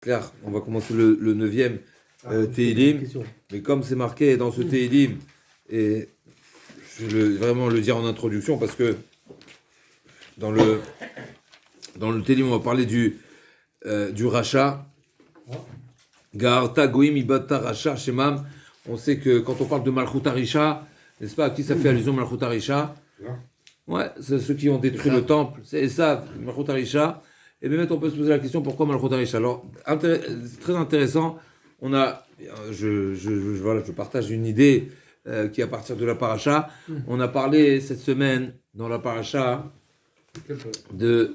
Claire, on va commencer le 9e Tehillim, mais comme c'est marqué dans ce Tehillim, et je vais vraiment le dire en introduction, parce que dans le Tehillim, on va parler du rachat. Ga'arta goim ibata rachat shemam. On sait que quand on parle de Malchut Harisha, n'est-ce pas, à qui ça fait allusion Malchut Harisha? Ouais, c'est ceux qui ont détruit le temple, c'est ça, Malchut Harisha. Et bien maintenant, on peut se poser la question, pourquoi Malchut Harisha? Alors, c'est très intéressant. On a, je partage une idée qui est à partir de la paracha. On a parlé cette semaine dans la paracha de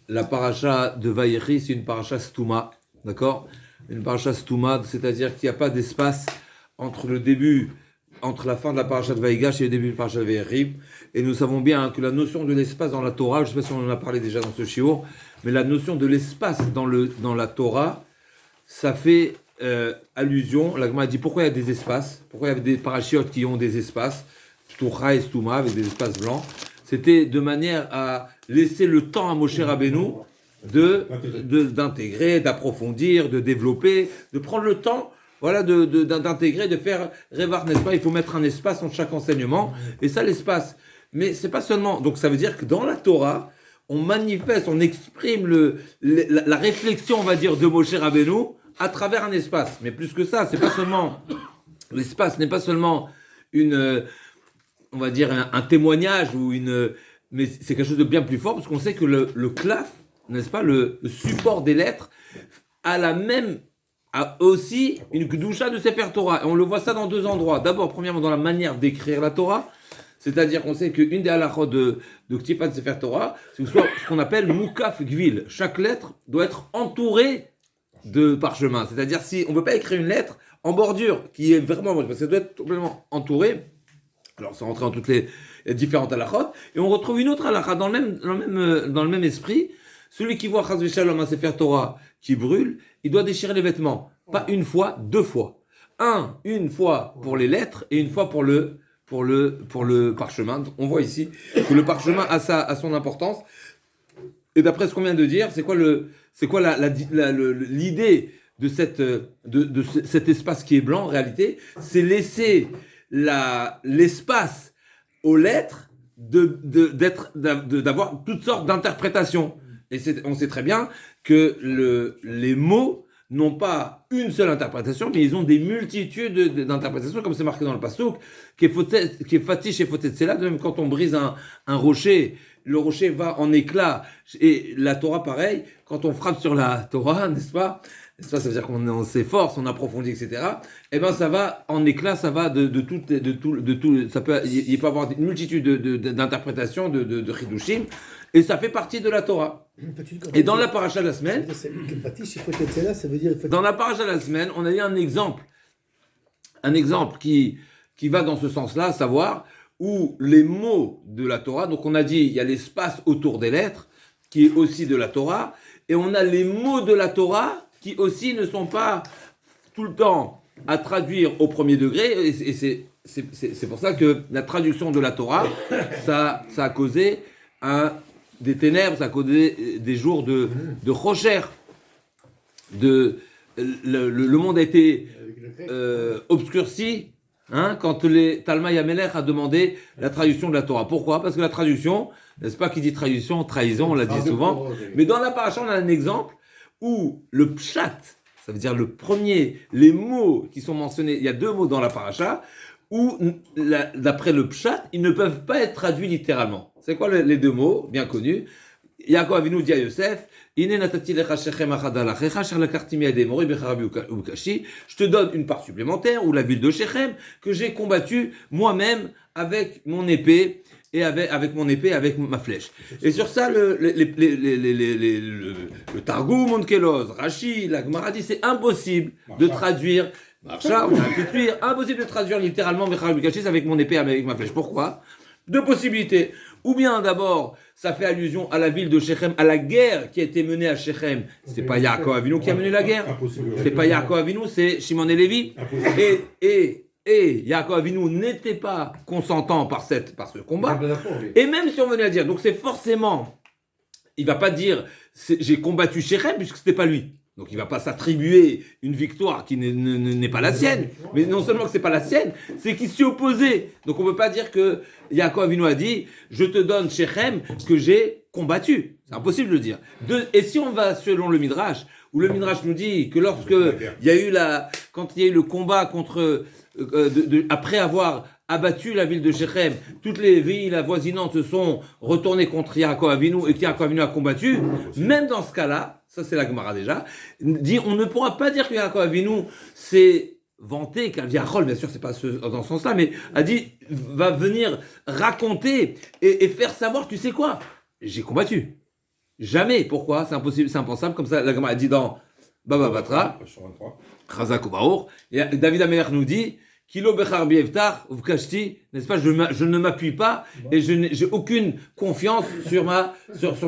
la paracha de Vayechi, c'est une paracha Stouma, d'accord? Une paracha Stouma, c'est-à-dire qu'il n'y a pas d'espace entre la fin de la paracha de Vaïgash et le début de la paracha de Vayechi. Et nous savons bien que la notion de l'espace dans la Torah, je ne sais pas si on en a parlé déjà dans ce shiur, mais la notion de l'espace dans la Torah, ça fait allusion. La Gemara dit pourquoi il y a des espaces, pourquoi il y a des parachiotes qui ont des espaces, Shtucha et Stouma avec des espaces blancs. C'était de manière à laisser le temps à Moshe Rabbeinu d'intégrer, d'approfondir, de développer, de prendre le temps. Voilà, d'intégrer, de faire révar, n'est-ce pas? Il faut mettre un espace entre chaque enseignement, et ça, l'espace. Mais c'est pas seulement. Donc, ça veut dire que dans la Torah, on manifeste, on exprime la réflexion, on va dire, de Moshe Rabbeinu à travers un espace. Mais plus que ça, c'est pas seulement. L'espace n'est pas seulement on va dire, un témoignage mais c'est quelque chose de bien plus fort, parce qu'on sait que le klaf, n'est-ce pas, le support des lettres, a aussi une kedusha de Sefer Torah. Et on le voit ça dans deux endroits. D'abord, premièrement, dans la manière d'écrire la Torah, c'est-à-dire qu'on sait qu'une des halachot de Ktipat Sefer Torah, c'est ce qu'on appelle mukaf gvil. Chaque lettre doit être entourée de parchemin. C'est-à-dire, si on ne peut pas écrire une lettre en bordure, qui est vraiment, parce que ça doit être complètement entouré. Alors, ça rentre dans toutes les différentes halachot. Et on retrouve une autre halakha dans le même esprit. Celui qui voit Chas v'Shalom un Sefer Torah qui brûle, il doit déchirer les vêtements. Pas une fois, deux fois. Une fois pour les lettres et une fois pour le parchemin. On voit ici que le parchemin a son importance. Et d'après ce qu'on vient de dire, c'est quoi l'idée de cet espace qui est blanc en réalité? C'est laisser l'espace aux lettres d'avoir toutes sortes d'interprétations. Et on sait très bien que les mots n'ont pas une seule interprétation, mais ils ont des multitudes d'interprétations, comme c'est marqué dans le Passouk, qui est fatish et fotetzela. Même quand on brise un rocher, le rocher va en éclats. Et la Torah, pareil, quand on frappe sur la Torah, n'est-ce pas? Ça veut dire qu'on s'efforce, on approfondit, etc. Eh ben, ça va en éclats, ça va de tout. Ça peut, il peut y avoir une multitude d'interprétations, de chidushim, et ça fait partie de la Torah. Et dans la paracha de la semaine, dans la paracha de la semaine, on a eu un exemple qui va dans ce sens-là, à savoir où les mots de la Torah. Donc on a dit, il y a l'espace autour des lettres qui est aussi de la Torah, et on a les mots de la Torah qui aussi ne sont pas tout le temps à traduire au premier degré, et c'est pour ça que la traduction de la Torah, ça a causé des ténèbres, ça a causé des jours de rocher. Le monde a été obscurci quand Talma Yamelech a demandé la traduction de la Torah. Pourquoi? Parce que la traduction, n'est-ce pas, qui dit traduction, trahison, on l'a dit souvent, mais dans la paracha, on a un exemple où le pshat, ça veut dire les mots qui sont mentionnés, il y a deux mots dans la paracha, où, d'après le pshat, ils ne peuvent pas être traduits littéralement. C'est quoi les deux mots, bien connus? Yaakov Avinu dit à Yosef, je te donne une part supplémentaire, ou la ville de Shechem, que j'ai combattue moi-même avec mon épée, et avec mon épée, avec ma flèche. Et sur ça, le Targum, Onkelos, Rashi, la Gemara dit, c'est impossible de traduire, impossible de traduire littéralement avec mon épée, avec ma flèche. Pourquoi? Deux possibilités. Ou bien d'abord, ça fait allusion à la ville de Shechem, à la guerre qui a été menée à Shechem. C'est pas Yaakov Avinu qui a mené la guerre. C'est pas Yaakov Avinu, c'est Shimon et Lévi. Et Yaakov Avinu n'était pas consentant par ce combat. Et même si on venait à dire, donc c'est forcément, il va pas dire j'ai combattu Shechem puisque c'était pas lui. Donc il ne va pas s'attribuer une victoire qui n'est pas la sienne. Mais non seulement que ce n'est pas la sienne, c'est qu'il s'y opposait. Donc on ne peut pas dire que Yaakov Avinu a dit « Je te donne Shechem que j'ai combattu ». C'est impossible de le dire. Et si on va selon le Midrash, où le Midrash nous dit que lorsque quand il y a eu le combat contre, après avoir abattu la ville de Shechem, toutes les villes avoisinantes se sont retournées contre Yaakov Avinu et que Yaakov Avinu a combattu, même dans ce cas-là, ça c'est la Gemara déjà, dit on ne pourra pas dire que Yaakov Avinu s'est vanté, car Yachol, bien sûr c'est pas dans ce sens-là, mais a dit, va venir raconter et faire savoir, tu sais quoi, j'ai combattu. Jamais. Pourquoi? C'est impossible, c'est impensable. Comme ça, la Gemara a dit dans Baba Batra, Chazak ou Baour, et David Améler nous dit, Kilo Bechar Bievtar, Vkashti, n'est-ce pas, je ne m'appuie pas et j'ai aucune confiance sur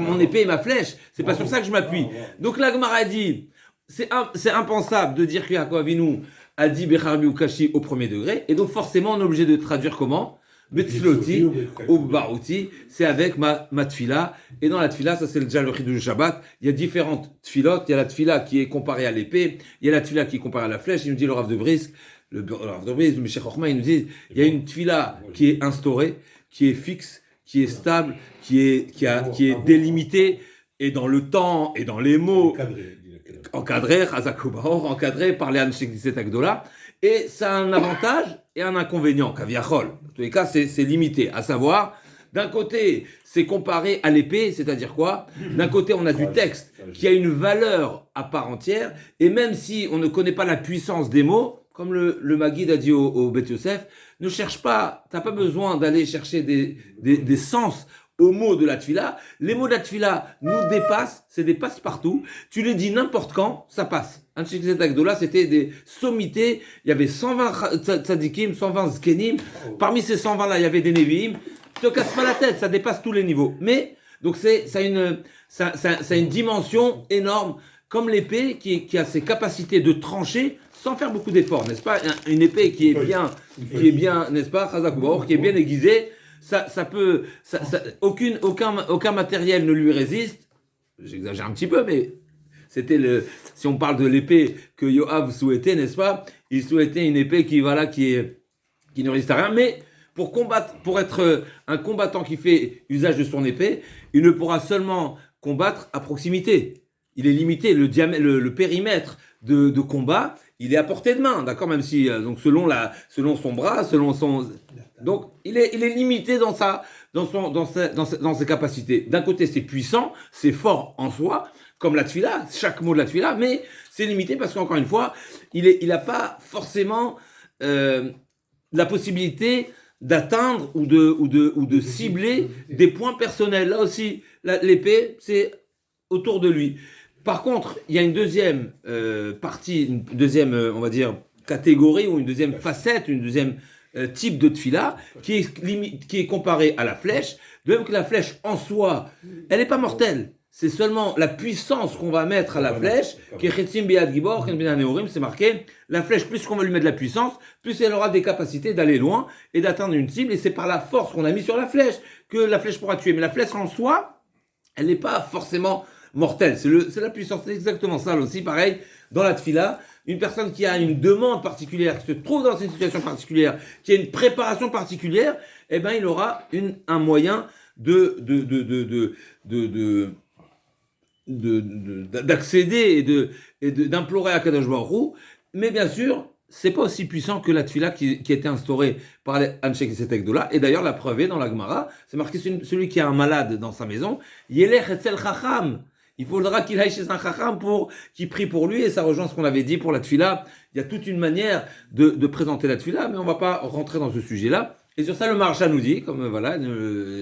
mon épée et ma flèche. C'est pas sur ça que je m'appuie. Donc la Gemara a dit, c'est impensable de dire que Yaakov Avinu a dit Bechar Bievtar au premier degré, et donc forcément on est obligé de traduire comment? Betzloti ou Barouti, c'est avec ma tfila. Et dans la tfila, ça c'est déjà le chidouche du Shabbat, il y a différentes tfilotes. Il y a la tfila qui est comparée à l'épée, il y a la tfila qui est comparée à la flèche. Il nous dit le Rav de Brisk, le Meshech Chochma, il nous dit il y a une tfila qui est instaurée, qui est fixe, qui est stable, qui est délimitée, et dans le temps, et dans les mots, encadré par les Anshek Diset Agdola. Et ça a un avantage et un inconvénient, Kaviachol. En tous les cas, c'est limité. À savoir, d'un côté, c'est comparé à l'épée, c'est-à-dire quoi? D'un côté, on a du texte qui a une valeur à part entière, et même si on ne connaît pas la puissance des mots, comme le Maguid a dit au Beth Yosef, ne cherche pas, t'as pas besoin d'aller chercher des sens aux mots de la tfila. Les mots de la tfila nous dépassent, c'est des passe-partout. Tu les dis n'importe quand, ça passe. Anshek Diset Agdola, c'était des sommités. Il y avait 120 tzadikim, 120 zkenim. Parmi ces 120 là, il y avait des neviim. Te casse pas la tête, ça dépasse tous les niveaux. Mais, donc ça a une dimension énorme, comme l'épée qui a ses capacités de trancher sans faire beaucoup d'efforts, n'est-ce pas? Une épée qui est bien, n'est-ce pas, Chazak, qui est bien aiguisée, aucun matériel ne lui résiste. J'exagère un petit peu, mais si on parle de l'épée que Yoav souhaitait, n'est-ce pas? Il souhaitait une épée qui ne résiste à rien, mais pour combattre, pour être un combattant qui fait usage de son épée, il ne pourra seulement combattre à proximité. Il est limité, le périmètre de combat, il est à portée de main, d'accord, même si donc selon son bras, donc il est limité dans ses capacités. D'un côté, c'est puissant, c'est fort en soi, comme la tfila, chaque mot de la tfila, mais c'est limité parce qu'encore une fois, il n'a pas forcément la possibilité d'atteindre ou de cibler des points personnels. Là aussi, l'épée, c'est autour de lui. Par contre, il y a une deuxième partie, une deuxième, on va dire, catégorie ou une deuxième facette, une deuxième type de tfila qui est comparée à la flèche. De même que la flèche en soi, elle n'est pas mortelle. C'est seulement la puissance qu'on va mettre à la flèche, qui est Chetzim Biad Gibor, c'est marqué. La flèche, plus qu'on va lui mettre de la puissance, plus elle aura des capacités d'aller loin et d'atteindre une cible. Et c'est par la force qu'on a mis sur la flèche que la flèche pourra tuer. Mais la flèche en soi, elle n'est pas forcément mortelle. C'est la puissance. C'est exactement ça aussi. Pareil, dans la tfila, une personne qui a une demande particulière, qui se trouve dans une situation particulière, qui a une préparation particulière, eh ben, il aura un moyen d'accéder et d'implorer à Kadosh Baruch Hu, mais bien sûr, c'est pas aussi puissant que la tfila qui a été instaurée par les Anshek Diset Agdola. Et d'ailleurs, la preuve est dans la Gemara, c'est marqué celui qui a un malade dans sa maison, Yelech etzel chacham. Il faudra qu'il aille chez un chacham qu'il prie pour lui, et ça rejoint ce qu'on avait dit pour la tfila. Il y a toute une manière de présenter la tfila, mais on va pas rentrer dans ce sujet-là. Et sur ça, le Maharsha nous dit, comme voilà,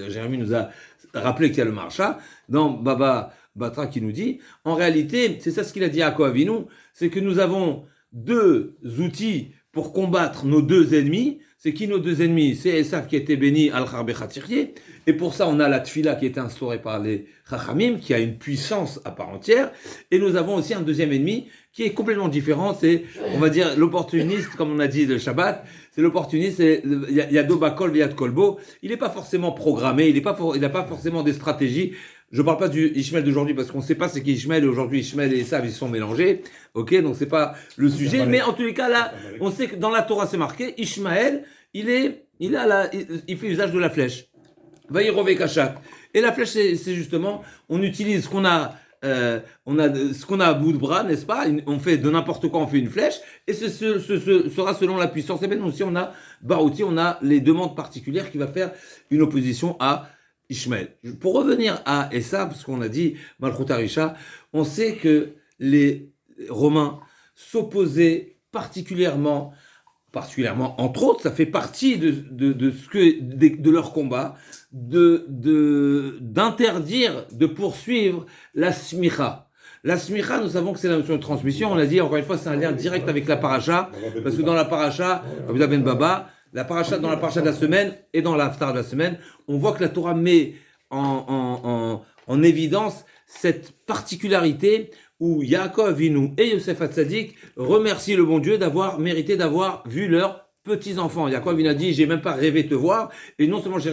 Jérémie nous a rappelé qu'il y a le Maharsha, dans Baba Batra qui nous dit, en réalité, c'est ça ce qu'il a dit à Yaakov Avinu, c'est que nous avons deux outils pour combattre nos deux ennemis. C'est qui nos deux ennemis? C'est Esav qui a été béni al-Harbe Khatirye. Et pour ça, on a la tfila qui a été instaurée par les Chachamim, qui a une puissance à part entière. Et nous avons aussi un deuxième ennemi qui est complètement différent. C'est, on va dire, l'opportuniste, comme on a dit le Shabbat. C'est l'opportuniste, Yado Bakol Veyad Kolbo. Il n'est pas forcément programmé, il n'a pas forcément des stratégies. Je ne parle pas du Ishmael d'aujourd'hui parce qu'on ne sait pas c'est qui Ishmael et aujourd'hui Ishmael et Esav ils se sont mélangés. Ok, donc c'est pas le sujet. Mais en tous les cas là, on sait que dans la Torah c'est marqué Ishmael, il fait usage de la flèche. Vaïrové Kachak. Et la flèche c'est justement, on utilise ce qu'on a. Ce qu'on a à bout de bras, n'est-ce pas? On fait de n'importe quoi, on fait une flèche, et ce sera selon la puissance. Et bien aussi, on a Barouti, on a les demandes particulières qui va faire une opposition à Ishmael. Pour revenir à Esav, parce qu'on a dit Malchut Harisha, on sait que les Romains s'opposaient particulièrement, entre autres, ça fait partie de leur combat, d'interdire, de poursuivre la smicha. La smicha, nous savons que c'est la notion de transmission. On l'a dit, encore une fois, c'est un lien direct avec la paracha, parce que dans la paracha, Abouda Ben Baba, dans la paracha de la semaine et dans l'aftar de la semaine, on voit que la Torah met en évidence cette particularité où Yaakov Avinu et Yosef Hatzadik remercient le bon Dieu d'avoir mérité d'avoir vu leurs petits-enfants. Yaakov Avinu a dit, j'ai même pas rêvé de te voir, et non seulement je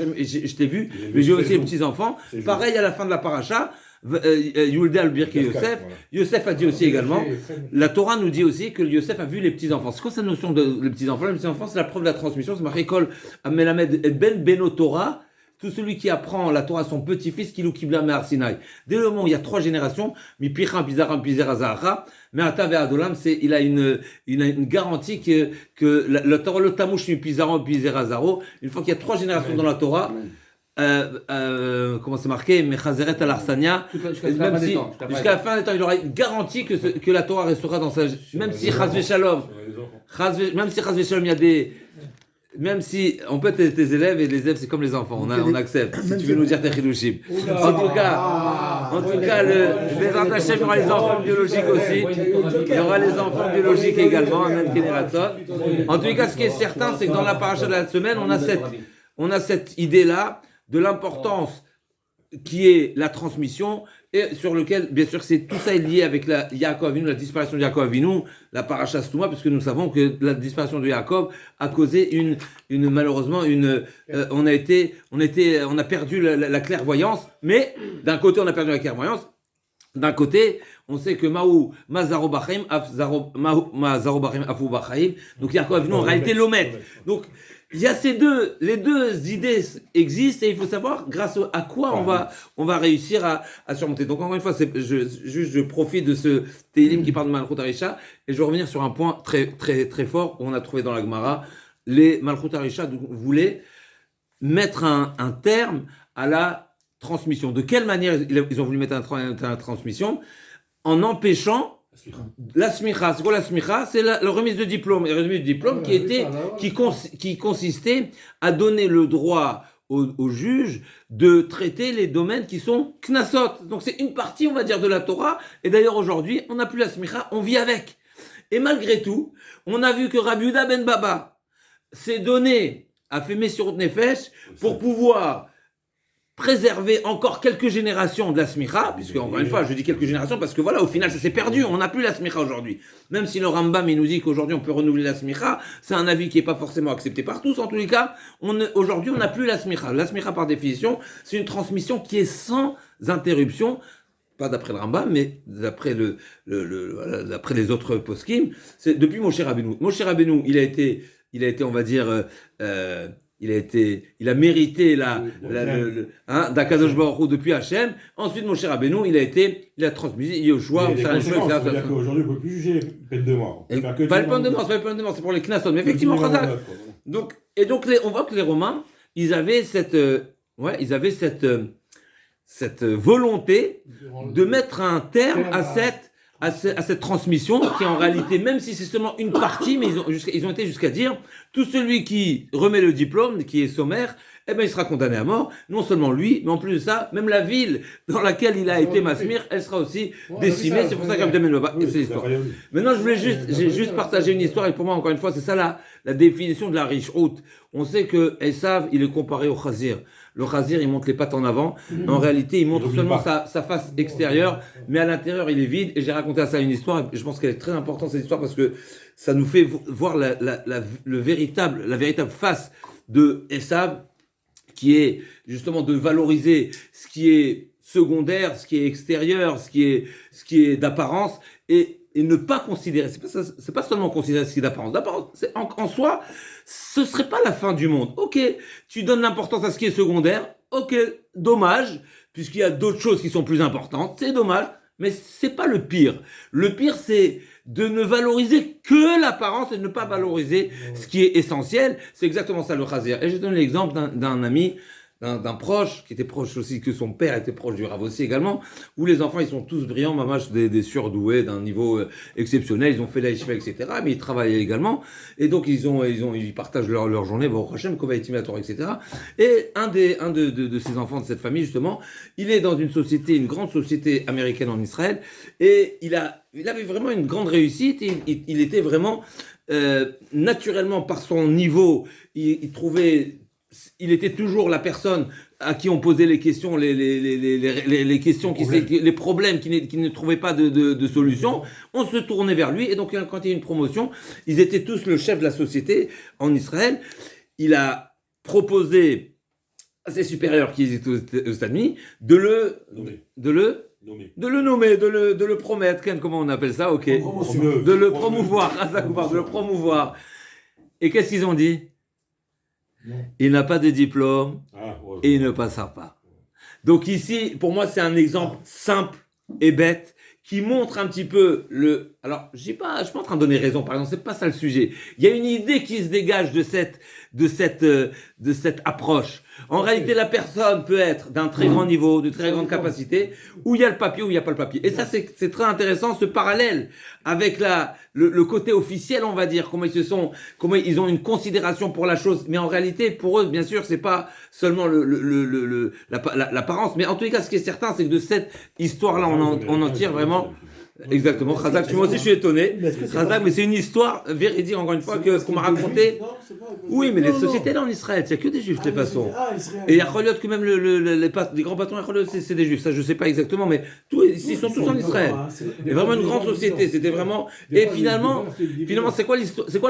t'ai vu, mais j'ai aussi les petits-enfants. Pareil à la fin de la paracha, Yulda al-Birke Yosef. Voilà. Yosef a dit aussi également, la Torah nous dit aussi que Yosef a vu les petits-enfants. C'est quoi cette notion de les petits-enfants? Les petits-enfants, c'est la preuve de la transmission. C'est marqué Kol Amelamed et Ben Beno Torah. Tout celui qui apprend la Torah à son petit-fils, Kilou Kibla Me'ar Sinai. Dès le moment où il y a 3 générations, Mipicham, Pizaram, Pizerazahara, Me'ata Ve'adolam, il a une garantie que la Torah, le Tamouch, Pizaram, Pizerazaro, une fois qu'il y a 3 générations dans la Torah, comment c'est marqué, Mechazeret al-Arsania, jusqu'à la fin des temps, il aura une garantie que la Torah restera dans sa, même si Chazve Shalom, il y a des, même si on peut être tes élèves et les élèves c'est comme les enfants, on accepte. Si tu veux nous dire tes chilouchim. En tout cas, le Hashem, il y aura les enfants biologiques aussi. Il y aura les enfants biologiques également, même Kénératson. En tout cas, ce qui est certain, c'est que dans la paracha de la semaine, on a cette idée-là de l'importance qui est la transmission, et sur lequel, bien sûr, tout ça est lié avec la Yaakov Avinu, la disparition de Yaakov Avinu, la paracha Stouma, puisque nous savons que la disparition de Yaakov a causé malheureusement, on a perdu la clairvoyance, mais d'un côté, on a perdu la clairvoyance, d'un côté, on sait que Mazaro Bachim, Afu Bachim, donc Yaakov Avinu, en réalité, l'omet. Donc, il y a les deux idées existent et il faut savoir grâce à quoi on va réussir à surmonter. Donc encore une fois, je profite de ce Télim qui parle de Malchut Harisha et je vais revenir sur un point très très très fort qu'on a trouvé dans la Gemara. Les Malchut Harisha voulaient mettre un terme à la transmission. De quelle manière ils ont voulu mettre un terme à la transmission? En empêchant la smicha. C'est quoi la smicha? C'est la remise de diplôme. La remise de diplôme qui consistait à donner le droit au juge de traiter les domaines qui sont knasot. Donc c'est une partie, on va dire, de la Torah. Et d'ailleurs aujourd'hui, on n'a plus la smicha, on vit avec. Et malgré tout, on a vu que Rabbi Yehuda ben Baba s'est donné, a fait Messirut Nefesh pour pouvoir préserver encore quelques générations de la smicha, puisque encore une fois, je dis quelques générations parce que voilà, au final, ça s'est perdu. On n'a plus la smicha aujourd'hui. Même si le Rambam il nous dit qu'aujourd'hui on peut renouveler la smicha, c'est un avis qui n'est pas forcément accepté par tous. En tous les cas, aujourd'hui, on n'a plus la smicha. La smicha, par définition, c'est une transmission qui est sans interruption. Pas d'après le Rambam, mais d'après d'après les autres poskim. C'est depuis Moshe Rabbeinu. Moshe Rabbeinu, il a été, on va dire, il a mérité d'Akadosh Baruch Hu depuis Hachem. Ensuite, Moshe Rabbeinu, il a transmis Yoshua. C'est-à-dire qu'aujourd'hui, on ne peut plus juger les peines de mort. Pas les peines de mort, c'est pour les knasot. Mais effectivement, donc, on voit que les Romains, ils avaient cette volonté de mettre un terme à cette transmission qui en réalité, même si c'est seulement une partie, mais ils ont été jusqu'à dire tout celui qui remet le diplôme, qui est sommaire, eh ben il sera condamné à mort. Non seulement lui, mais en plus de ça, même la ville dans laquelle il a été masmir, elle sera aussi décimée. C'est pour ça qu'Abdel Baba, c'est l'histoire. Maintenant, j'ai juste partagé une histoire et pour moi, encore une fois, c'est ça la définition de la riche route. On sait que Esav, il est comparé au chazir. Le chazir, il monte les pattes en avant. En réalité, il montre seulement sa face extérieure, mais à l'intérieur, il est vide. Et j'ai raconté à ça une histoire. Et je pense qu'elle est très importante, cette histoire, parce que ça nous fait voir la véritable face de Esav, qui est justement de valoriser ce qui est secondaire, ce qui est extérieur, ce qui est d'apparence, et ne pas considérer, c'est pas seulement considérer ce qui est d'apparence. En soi, ce serait pas la fin du monde. Ok, tu donnes l'importance à ce qui est secondaire, ok, dommage, puisqu'il y a d'autres choses qui sont plus importantes, c'est dommage, mais c'est pas le pire. Le pire, c'est de ne valoriser que l'apparence et de ne pas valoriser ce qui est essentiel. C'est exactement ça le Khazir. Et je donne l'exemple d'un ami, d'un proche, qui était proche aussi, que son père était proche du Rav aussi également, où les enfants, ils sont tous brillants, mamash, des surdoués d'un niveau exceptionnel, ils ont fait la yeshiva, etc., mais ils travaillent également, et donc ils partagent leur journée, au Hashem, Kovaïtimator, etc., et un de ces enfants de cette famille, justement, il est dans une grande société américaine en Israël, et il avait vraiment une grande réussite, il était vraiment, naturellement, par son niveau, il trouvait... Il était toujours la personne à qui on posait les questions, les questions, les problèmes qui ne trouvaient pas de solution. On se tournait vers lui. Et donc, quand il y a eu une promotion, ils étaient tous le chef de la société en Israël. Il a proposé à ses supérieurs qui étaient aux États-Unis de le nommer, de le promettre. Comment on appelle ça? Ok. De le promouvoir. De le promouvoir. Et qu'est-ce qu'ils ont dit? Non. Il n'a pas de diplôme et il ne passera pas. Donc ici, pour moi, c'est un exemple simple et bête qui montre un petit peu le... Alors, je suis pas en train de donner raison, par exemple, c'est pas ça le sujet. Il y a une idée qui se dégage de cette approche. En réalité, la personne peut être d'un très grand niveau, de très grande capacité, où il y a le papier, où il n'y a pas le papier. Et ça, c'est très intéressant, ce parallèle avec le côté officiel, on va dire, comment ils ont une considération pour la chose. Mais en réalité, pour eux, bien sûr, c'est pas seulement l'apparence. Mais en tous les cas, ce qui est certain, c'est que de cette histoire-là, on en tire vraiment... Exactement, Khazak, moi aussi je suis étonné. Khazak, mais c'est une histoire véridique, encore une fois, qu'on m'a raconté. Oui, mais les sociétés là en Israël, il n'y a que des juifs de toute façon. Et il y a Kholiot, que même les grands patrons, c'est des juifs, ça je ne sais pas exactement, mais ils sont tous en Israël. Et vraiment une grande société, c'était vraiment. Et finalement, c'est quoi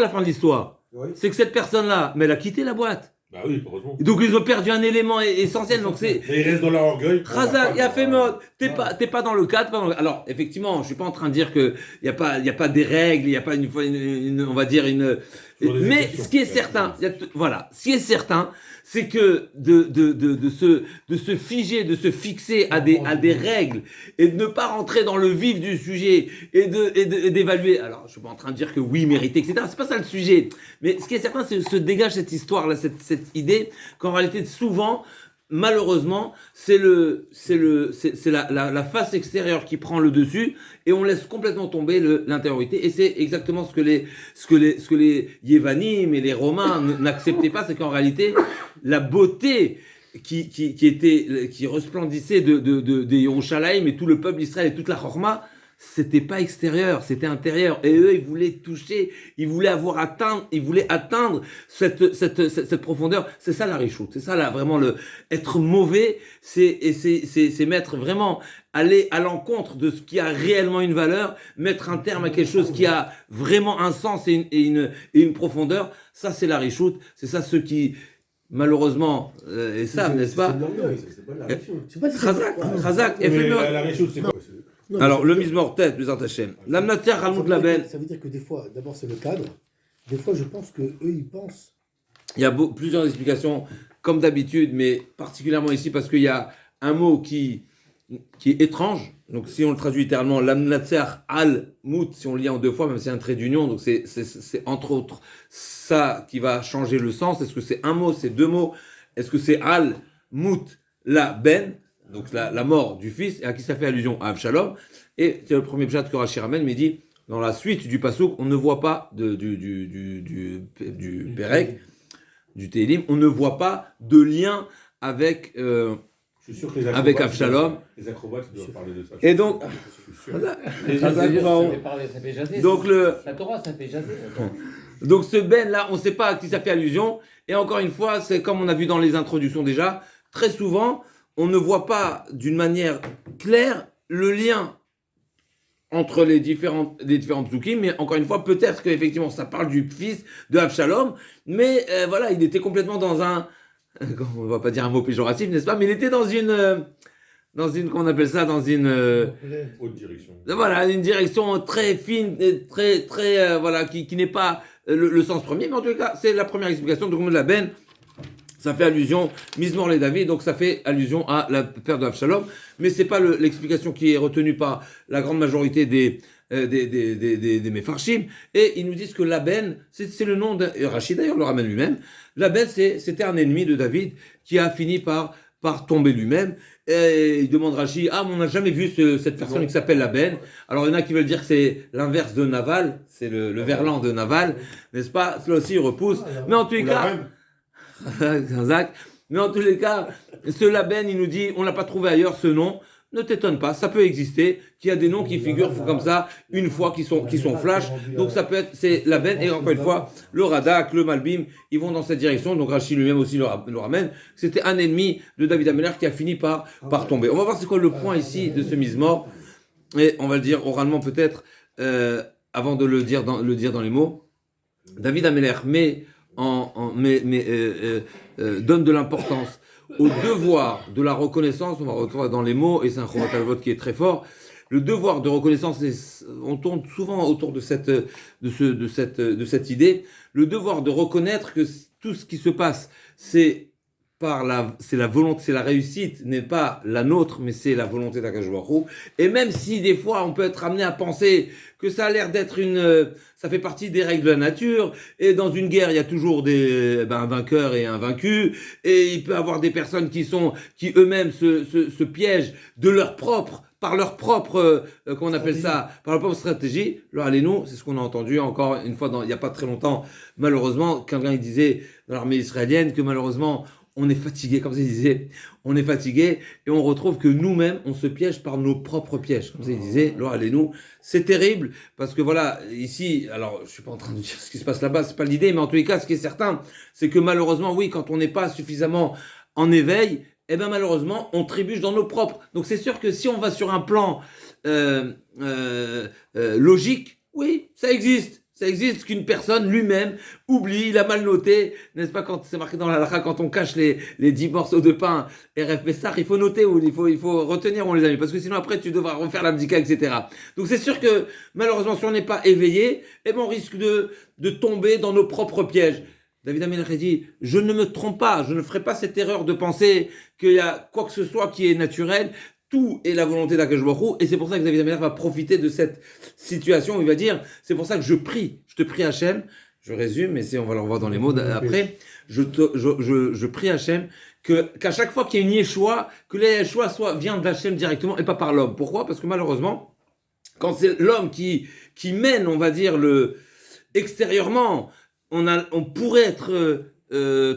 la fin de l'histoire? C'est que cette personne-là, mais elle a quitté la boîte. Bah oui, heureusement. Donc ils ont perdu un élément essentiel. Donc c'est. Et ils restent dans leur orgueil. Khazak, il a fait mode. T'es pas dans le cadre. Alors effectivement, je suis pas en train de dire que il y a pas des règles, il y a pas on va dire une. Mais ce qui est certain, ce qui est certain, c'est que de se figer, de se fixer à des règles et de ne pas rentrer dans le vif du sujet et d'évaluer. Alors, je suis pas en train de dire que oui, mériter, etc. C'est pas ça le sujet. Mais ce qui est certain, c'est que se dégage cette histoire-là, cette idée qu'en réalité, souvent, malheureusement, c'est la face extérieure qui prend le dessus et on laisse complètement tomber l'intériorité. Et c'est exactement ce que les Yévanim et les Romains n'acceptaient pas, c'est qu'en réalité, la beauté qui resplendissait des Yerushalayim et tout le peuple d'Israël et toute la Chorma, c'était pas extérieur, c'était intérieur. Et eux, ils voulaient toucher, ils voulaient atteindre cette profondeur. C'est ça la richoute, c'est ça là, vraiment être mauvais, c'est mettre vraiment, aller à l'encontre de ce qui a réellement une valeur, mettre un terme à quelque chose qui a vraiment un sens et une profondeur. Ça, c'est la richoute, c'est ça ceux qui... Malheureusement, et ça, n'est-ce pas? C'est pas la richoute. Khazak, la richoute, c'est quoi? Non, alors, le Mizmor Tet, plus Hachem. La matière raconte la belle. Ça veut dire que des fois, d'abord c'est le cadre. Des fois, je pense que eux, ils pensent. Il y a plusieurs explications, comme d'habitude, mais particulièrement ici parce qu'il y a un mot qui est étrange. Donc, si on le traduit littéralement, l'amnatser al-mout, si on le lit en deux fois, même si c'est un trait d'union, donc c'est entre autres ça qui va changer le sens. Est-ce que c'est un mot, c'est deux mots? Est-ce que c'est al-mout la ben? Donc la mort du fils, et à qui ça fait allusion? À Avshalom. Et c'est le premier pshat que Rashi ramène, mais il dit, dans la suite du Passouk, on ne voit pas du Perek, du Télim, on ne voit pas de lien avec, je suis sûr que avec Avshalom. Les acrobates doivent parler de ça. Et donc, ça fait jaser. Donc la Torah, ça fait jaser. Donc ce Ben là, on ne sait pas à qui ça fait allusion. Et encore une fois, c'est comme on a vu dans les introductions déjà, très souvent, on ne voit pas d'une manière claire le lien entre les différentes psukim, mais encore une fois, peut-être qu'effectivement, ça parle du fils de Avshalom, mais voilà, il était complètement dans on ne va pas dire un mot péjoratif, n'est-ce pas, mais il était dans qu'on appelle ça, dans une, Haute direction. voilà, une direction très fine, très, voilà, qui n'est pas le sens premier, mais en tout cas, c'est la première explication. Donc, la Ben, ça fait allusion, Mizmor les David, donc ça fait allusion à la perte de Avshalom, mais c'est pas l'explication qui est retenue par la grande majorité des Mefarshim, et ils nous disent que Laben, c'est le nom de Rachid d'ailleurs le ramène lui-même. Laben, c'était un ennemi de David qui a fini par tomber lui-même. Et il demande Rachid, mais on n'a jamais vu cette personne qui s'appelle Laben. Alors il y en a qui veulent dire que c'est l'inverse de Naval, c'est le verlan de Naval, n'est-ce pas? Cela aussi il repousse. Mais en tous les cas, mais en tous les cas, ce Laben, il nous dit, on l'a pas trouvé ailleurs ce nom. Ne t'étonne pas, ça peut exister, qu'il y a des noms qui figurent comme ça, une fois, qui sont flash. Donc ça peut être, c'est Laben, et encore une fois, le Radak, le Malbim, ils vont dans cette direction. Donc Rachid lui-même aussi le ramène. C'était un ennemi de David Ameller qui a fini par tomber. On va voir c'est quoi le point ici de ce Mizmor, et on va le dire oralement peut-être, avant de le dire dans les mots. David Ameller donne de l'importance au devoir de la reconnaissance. On va retrouver dans les mots, et c'est un Chovat Halevot qui est très fort. Le devoir de reconnaissance, on tourne souvent autour de cette idée. Le devoir de reconnaître que tout ce qui se passe, c'est la volonté, c'est la réussite, n'est pas la nôtre, mais c'est la volonté d'Akadosh Baruch Hu. Et même si des fois on peut être amené à penser que ça a l'air d'être ça fait partie des règles de la nature, et dans une guerre il y a toujours un vainqueur et un vaincu, et il peut y avoir des personnes qui eux-mêmes se piègent par leur propre, qu'on appelle ça, par leur propre stratégie. Alors allez-nous, c'est ce qu'on a entendu encore une fois il n'y a pas très longtemps, malheureusement, quelqu'un il disait dans l'armée israélienne que malheureusement on est fatigué, comme ça il disait, on est fatigué, et on retrouve que nous-mêmes, on se piège par nos propres pièges. Comme ça il disait, alors allez-nous, c'est terrible, parce que voilà, ici, alors je suis pas en train de dire ce qui se passe là-bas, c'est pas l'idée, mais en tous les cas, ce qui est certain, c'est que malheureusement, oui, quand on n'est pas suffisamment en éveil, eh ben malheureusement, on trébuche dans nos propres. Donc c'est sûr que si on va sur un plan logique, oui, ça existe. Ça existe qu'une personne lui-même oublie, il a mal noté, n'est-ce pas, quand c'est marqué dans la halakha, quand on cache les 10 morceaux de pain, RF Pessah, il faut noter, ou il faut retenir, mon les amis, parce que sinon après tu devras refaire l'abdika, etc. Donc c'est sûr que malheureusement, si on n'est pas éveillé, eh ben on risque de tomber dans nos propres pièges. David Ameller dit, je ne me trompe pas, je ne ferai pas cette erreur de penser qu'il y a quoi que ce soit qui est naturel. Tout est la volonté d'Akadosh Baruch Hu, et c'est pour ça que David Ameller va profiter de cette situation où il va dire, c'est pour ça que je te prie Hachem, je résume, mais on va le revoir dans les mots après, je prie Hachem qu'à chaque fois qu'il y a une Yeshua, que la Yeshua vient d'Hachem directement et pas par l'homme. Pourquoi? Parce que malheureusement, quand c'est l'homme qui mène, on va dire, extérieurement, on pourrait être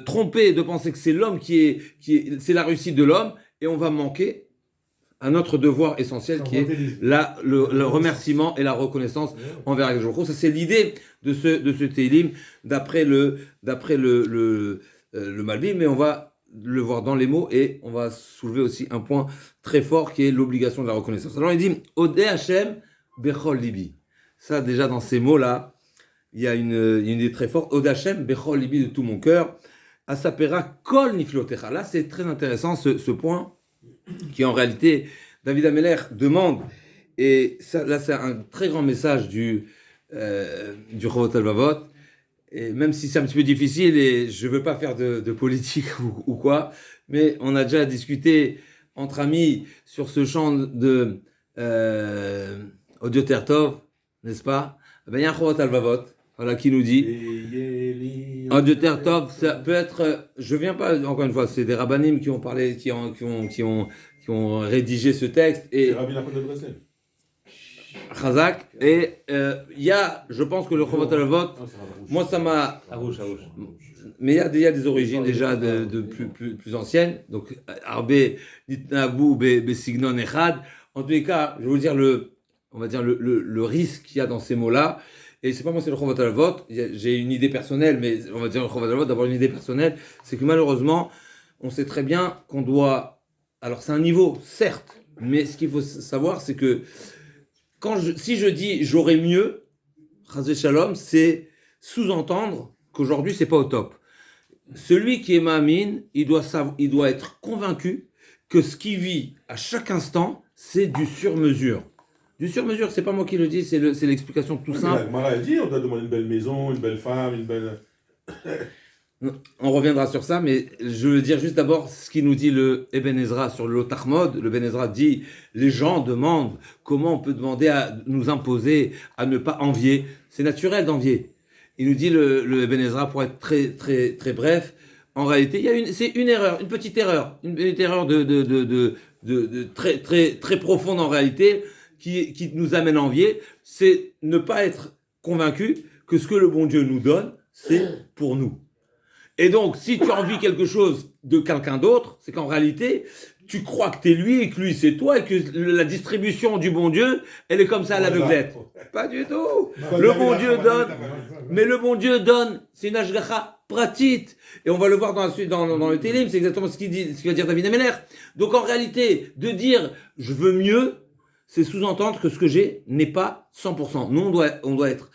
trompé de penser que c'est l'homme c'est la réussite de l'homme, et on va manquer à notre devoir essentiel qui est le remerciement et la reconnaissance envers Akadosh Baruch Hu. Ça c'est l'idée de ce Tehillim d'après le Malbim, mais on va le voir dans les mots, et on va soulever aussi un point très fort qui est l'obligation de la reconnaissance. Alors il dit Odeh Hashem bechol libi. Ça déjà dans ces mots là, il y a une idée très forte. Odeh Hashem bechol libi, de tout mon cœur. Asapera kol niflotecha. Là c'est très intéressant ce point, qui en réalité, David Ameller demande, et ça, là c'est un très grand message du Chovot Halevavot, et même si c'est un petit peu difficile, et je ne veux pas faire de politique ou quoi, mais on a déjà discuté entre amis sur ce chant de Audio Tertov, n'est-ce pas? Ben, il y a un Chovot Halevavot, voilà, qui nous dit Audio Tertov, ça peut être, je viens pas, encore une fois, c'est des rabbanim qui ont parlé, qui ont rédigé ce texte, et c'est Rabbi Nachman de Breslev. Chazak, et il y a, je pense que le Chovot Halevavot, moi ça m'a, mais il y a des origines déjà de plus anciennes, donc Arbe Nitnabu Besignon Echad. En tous les cas, je vais vous dire on va dire le risque qu'il y a dans ces mots-là. Et c'est pas moi, c'est le Chovot Halevavot. J'ai une idée personnelle, mais on va dire le Chovot Halevavot d'avoir une idée personnelle, c'est que malheureusement, on sait très bien qu'on doit. Alors c'est un niveau, certes, mais ce qu'il faut savoir, c'est que si je dis j'aurais mieux, Chazé Shalom, c'est sous-entendre qu'aujourd'hui c'est pas au top. Celui qui est Ma'amin, il doit être convaincu que ce qu'il vit à chaque instant, c'est du sur-mesure. Du sur-mesure, c'est pas moi qui le dis, c'est l'explication tout simple. La Gemara, elle dit, on doit demander une belle maison, une belle femme, une belle... On reviendra sur ça, mais je veux dire juste d'abord ce qu'il nous dit le Eben Ezra sur le Lotachmod. Le Eben Ezra dit, les gens demandent comment on peut demander à nous imposer à ne pas envier. C'est naturel d'envier. Il nous dit le Eben Ezra, pour être très très très bref, en réalité, c'est une erreur, une petite erreur, une erreur de très très très profonde en réalité qui nous amène à envier. C'est ne pas être convaincu que ce que le bon Dieu nous donne, c'est pour nous. Et donc, si tu envies quelque chose de quelqu'un d'autre, c'est qu'en réalité, tu crois que t'es lui et que lui c'est toi et que la distribution du bon Dieu, elle est comme ça à l'aveuglette. Pas du tout. Le bon Dieu donne, mais le bon Dieu donne, c'est une ashgacha pratique. Et on va le voir dans le Télim, c'est exactement ce qu'il va dire David Ameller. Donc en réalité, de dire je veux mieux, c'est sous-entendre que ce que j'ai n'est pas 100%. Nous, on doit être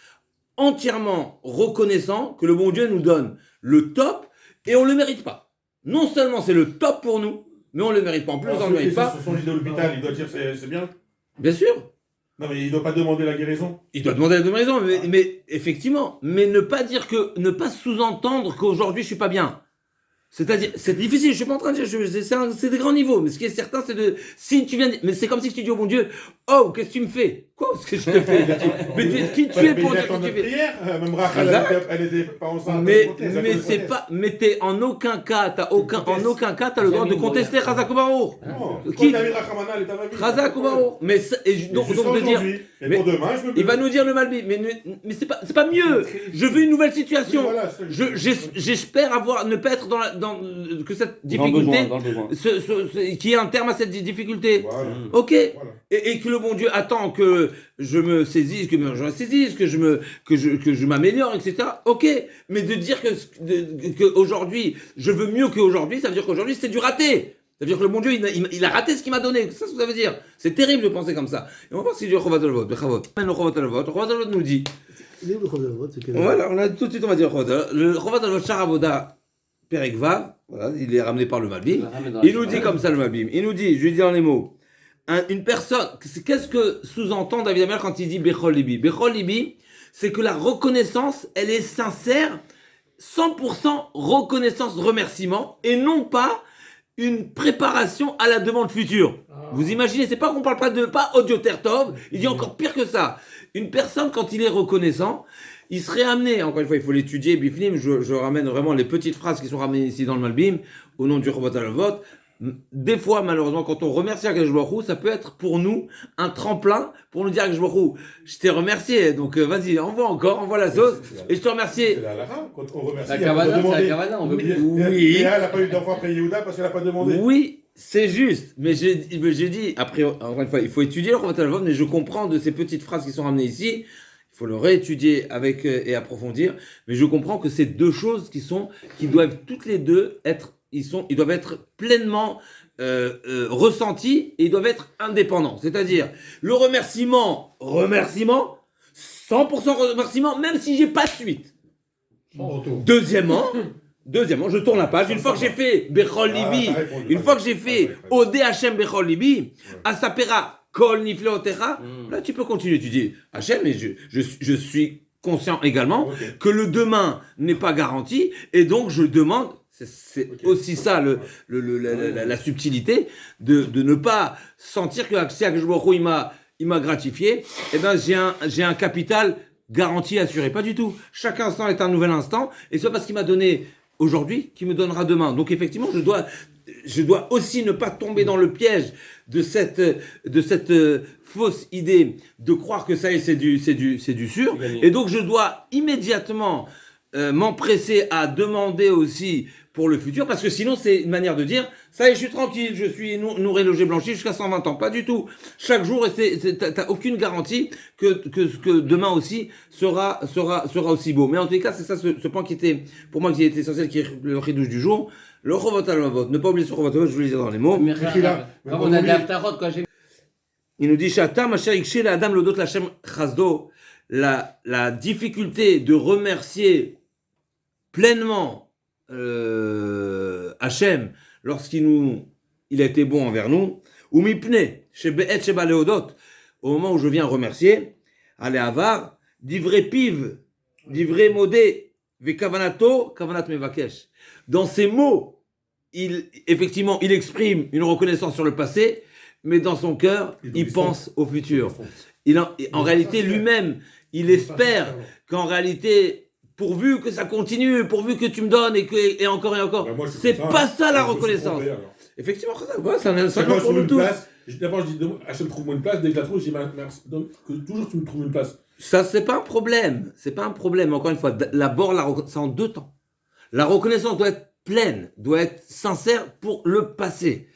entièrement reconnaissant que le bon Dieu nous donne le top et on ne le mérite pas. Non seulement c'est le top pour nous, mais on ne le mérite pas. En plus, on ne le mérite pas. Son lit de l'hôpital, il doit dire c'est bien. Bien sûr. Non, mais il ne doit pas demander la guérison. Il doit demander la guérison, mais effectivement. Mais ne pas dire que, ne pas sous-entendre qu'aujourd'hui je suis pas bien. C'est-à-dire, c'est difficile, je suis pas en train de dire, c'est des grands niveaux, mais ce qui est certain, c'est si tu viens, mais c'est comme si tu dis au bon Dieu, oh, qu'est-ce que tu me fais? Quoi, ce que je te fais? Mais qui tu es pour dire que tu fais? Même Rachel, elle était pas enceinte. Mais c'est pas, mais t'es en aucun cas, t'as le droit de contester Chazak ou Baruch. Qui David Rachamana, elle est à la vie. Chazak ou Baruch. Mais, donc de dire, mais pour demain, je veux il va nous dire le Malbi, mais c'est pas mieux. Je veux une nouvelle situation. J'espère ne pas être que cette difficulté, qu'il y ait un terme à cette difficulté. Voilà. Ok. Voilà. Et que le bon Dieu attend que je me saisisse, que je me saisisse, que je m'améliore, etc. Ok. Mais de dire que aujourd'hui, je veux mieux qu'aujourd'hui, ça veut dire qu'aujourd'hui, c'était du raté. Ça veut dire que le bon Dieu, il a raté ce qu'il m'a donné. C'est ça ce que ça veut dire. C'est terrible de penser comme ça. Et on va voir si du Chovat Alvot, le Chavot. Le Chovat Alvot nous dit. Il est où le Chovat Alvot? Voilà, tout de suite, on va dire le Chovat Alvot. Le Chovat Alvot, Charavoda, Perek Vav, voilà, il est ramené par le Malbim. Il nous dit comme ça le Malbim. Il nous dit, je lui dis dans les mots, une personne, qu'est-ce que sous-entend David Amer quand il dit Bechol Libi? Bechol Libi, c'est que la reconnaissance, elle est sincère, 100% reconnaissance, remerciement, et non pas une préparation à la demande future. Vous imaginez, c'est pas qu'on parle pas Odiotertov, il dit encore pire que ça. Une personne, quand il est reconnaissant, il serait amené, encore une fois, il faut l'étudier, Biflim, je ramène vraiment les petites phrases qui sont ramenées ici dans le Malbim, au nom du Chovat Alvot. Des fois, malheureusement, quand on remercie Akadosh Baruch Hu, ça peut être pour nous un tremplin pour nous dire Akadosh Baruch Hu, je t'ai remercié, donc vas-y, envoie la sauce, et je te remercie. C'est la halakha, quand on remercie, la Kavana, on veut Oui. Léa, elle n'a pas eu d'enfant après Yehuda parce qu'elle n'a pas demandé. Oui, c'est juste, mais j'ai dit, après, encore une fois, il faut étudier le Chovat Alvot, mais je comprends de ces petites phrases qui sont ramenées ici. Il faut le réétudier avec et approfondir, mais je comprends que c'est deux choses qui doivent toutes les deux être, ils doivent être pleinement ressentis et ils doivent être indépendants. C'est-à-dire le remerciement, 100% remerciement, même si j'ai pas de suite. Deuxièmement, je tourne la page. Une fois que j'ai fait Bechol Libi, une fois que j'ai fait Ode Hashem Bechol Libi, Asapera Kol Nifleotecha, là tu peux continuer. Tu dis Hachem, mais je suis conscient également que le demain n'est pas garanti et donc je demande, c'est aussi ça la subtilité de ne pas sentir que si Akadosh Baruch Hu il m'a gratifié, eh ben j'ai un capital garanti assuré. Pas du tout. Chaque instant est un nouvel instant et c'est pas parce qu'il m'a donné aujourd'hui qu'il me donnera demain. Donc effectivement, je dois aussi ne pas tomber dans le piège de cette fausse idée de croire que ça y est, c'est du sûr. Et donc, je dois immédiatement m'empresser à demander aussi pour le futur, parce que sinon, c'est une manière de dire, ça y est, je suis tranquille, je suis nourri, logé, blanchi jusqu'à 120 ans. Pas du tout. Chaque jour, t'as aucune garantie que demain aussi sera aussi beau. Mais en tout cas, c'est ça ce point qui était, pour moi, qui était essentiel, qui est le ridouche du jour. Le Chovat Alvot, ne pas oublier ce Chovat Alvot, je vous le disais dans les mots. Comme on a des Haftarot, quoi. Il nous dit Shatam Asher Ikshel Adam Lodot Lachem Chasdo, la difficulté de remercier pleinement Hachem lorsqu'il il a été bon envers nous. Ou mipne, sheba leodot, au moment où je viens remercier, allez avar, divrei piv, divrei modé, ve kavanato, kavanat mevakesh. Dans ces mots, effectivement, il exprime une reconnaissance sur le passé, mais dans son cœur, il pense au futur. En réalité, lui-même, il espère qu'en réalité, pourvu que ça continue, pourvu que tu me donnes et encore et encore. C'est pas ça la reconnaissance. Effectivement, c'est un enseignement pour nous tous. D'abord, je dis, Hachem, trouve-moi une place. Dès que je la trouve, je dis, merci. Donc, que toujours tu me trouves une place. Ça, c'est pas un problème. C'est pas un problème. Encore une fois, d'abord, c'est en deux temps. La reconnaissance doit être pleine, doit être sincère pour le passé.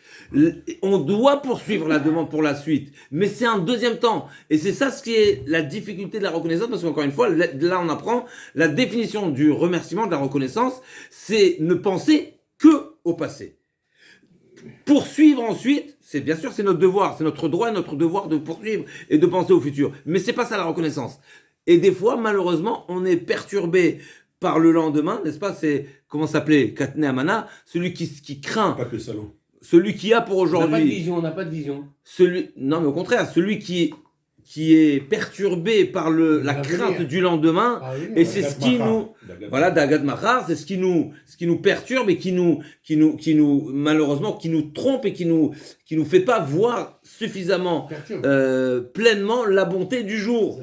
On doit poursuivre la demande pour la suite, mais c'est un deuxième temps. Et c'est ça ce qui est la difficulté de la reconnaissance, parce qu'encore une fois, là on apprend la définition du remerciement, de la reconnaissance, c'est ne penser que au passé. Poursuivre ensuite, c'est bien sûr c'est notre devoir, c'est notre droit et notre devoir de poursuivre et de penser au futur. Mais c'est pas ça la reconnaissance. Et des fois, malheureusement, on est perturbé par le lendemain, n'est-ce pas? C'est, comment s'appelait? Katne Amana, celui qui craint. Pas que salaud. Celui qui a pour aujourd'hui. On n'a pas de vision. Non, mais au contraire, celui qui est perturbé par la crainte du lendemain, et c'est ce qui nous, voilà, d'Agad Machar, c'est ce qui nous perturbe et qui nous, malheureusement, qui nous trompe et qui nous fait pas voir suffisamment, pleinement la bonté du jour.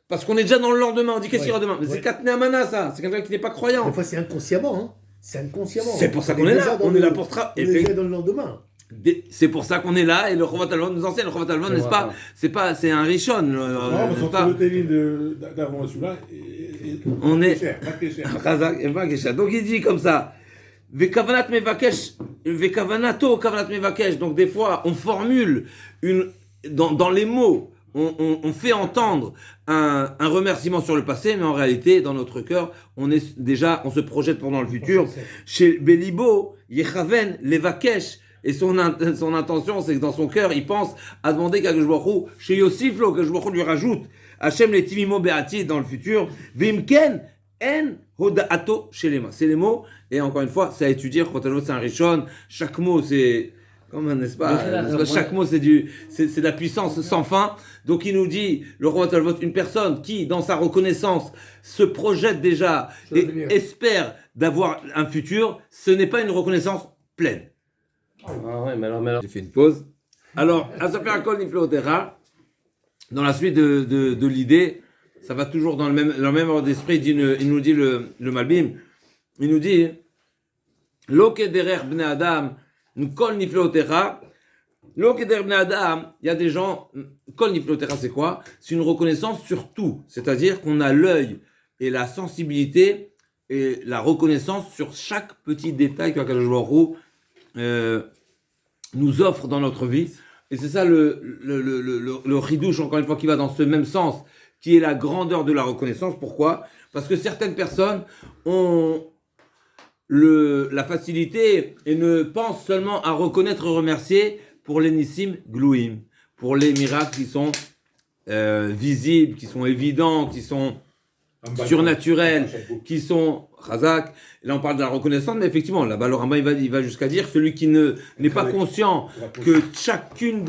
Parce qu'on est déjà dans le lendemain, on dit qu'est-ce qu'il y aura demain? Mais c'est Katne Amana, ça, c'est quelqu'un qui n'est pas croyant. Des fois, c'est inconsciemment, hein. C'est inconsciemment. C'est pour ça qu'on est là. On est là pour on est déjà dans le lendemain. C'est pour ça qu'on est là et le Chovat Alvon nous enseigne. Le Chovat Alvon, n'est-ce pas? C'est un Rishon. Non, mais entre le télim d'avant et celui-là, on est. Donc il dit comme ça. Vekavanat mevakesh, vekavanato kavanat mevakesh. Donc des fois, on formule dans les mots. On fait entendre un remerciement sur le passé, mais en réalité, dans notre cœur, on se projette pendant le futur. Chez Belibo, Yechaven, Levakesh, et son intention, c'est que dans son cœur, il pense à demander qu'Akadosh Baruch Hu, chez Yosiflo, qu'Akadosh Baruch Hu lui rajoute, Hachem les Timimo Beati dans le futur, Vimken, En, Hodaato, Shelema. C'est les mots, et encore une fois, c'est à étudier, c'est un Rishon, chaque mot, c'est. Comment, n'est-ce pas? Chaque mot, c'est de la puissance sans fin. Donc, il nous dit, le roi Talvot, une personne qui, dans sa reconnaissance, se projette déjà et espère d'avoir un futur, ce n'est pas une reconnaissance pleine. Ah ouais, mais alors. J'ai fait une pause. Alors, Asapérakol Nifleotera, dans la suite de l'idée, ça va toujours dans le même ordre d'esprit, il nous dit le Malbim, il nous dit, Loke derer bne Adam, Kol Nifleotera, Loke derer bne Adam, il y a des gens, Kol Nifleotera, c'est quoi? C'est une reconnaissance sur tout, c'est-à-dire qu'on a l'œil et la sensibilité et la reconnaissance sur chaque petit détail que Akadosh Baruch Hu nous offre dans notre vie. Et c'est ça le ridouche, encore une fois, qui va dans ce même sens, qui est la grandeur de la reconnaissance. Pourquoi? Parce que certaines personnes ont la facilité et ne pensent seulement à reconnaître et remercier pour les nissim glouim, pour les miracles qui sont visibles, qui sont évidents, qui sont surnaturels, qui sont Chazak. Là, on parle de la reconnaissance, mais effectivement, là-bas, le Rambam, il va jusqu'à dire celui qui n'est pas conscient que chacune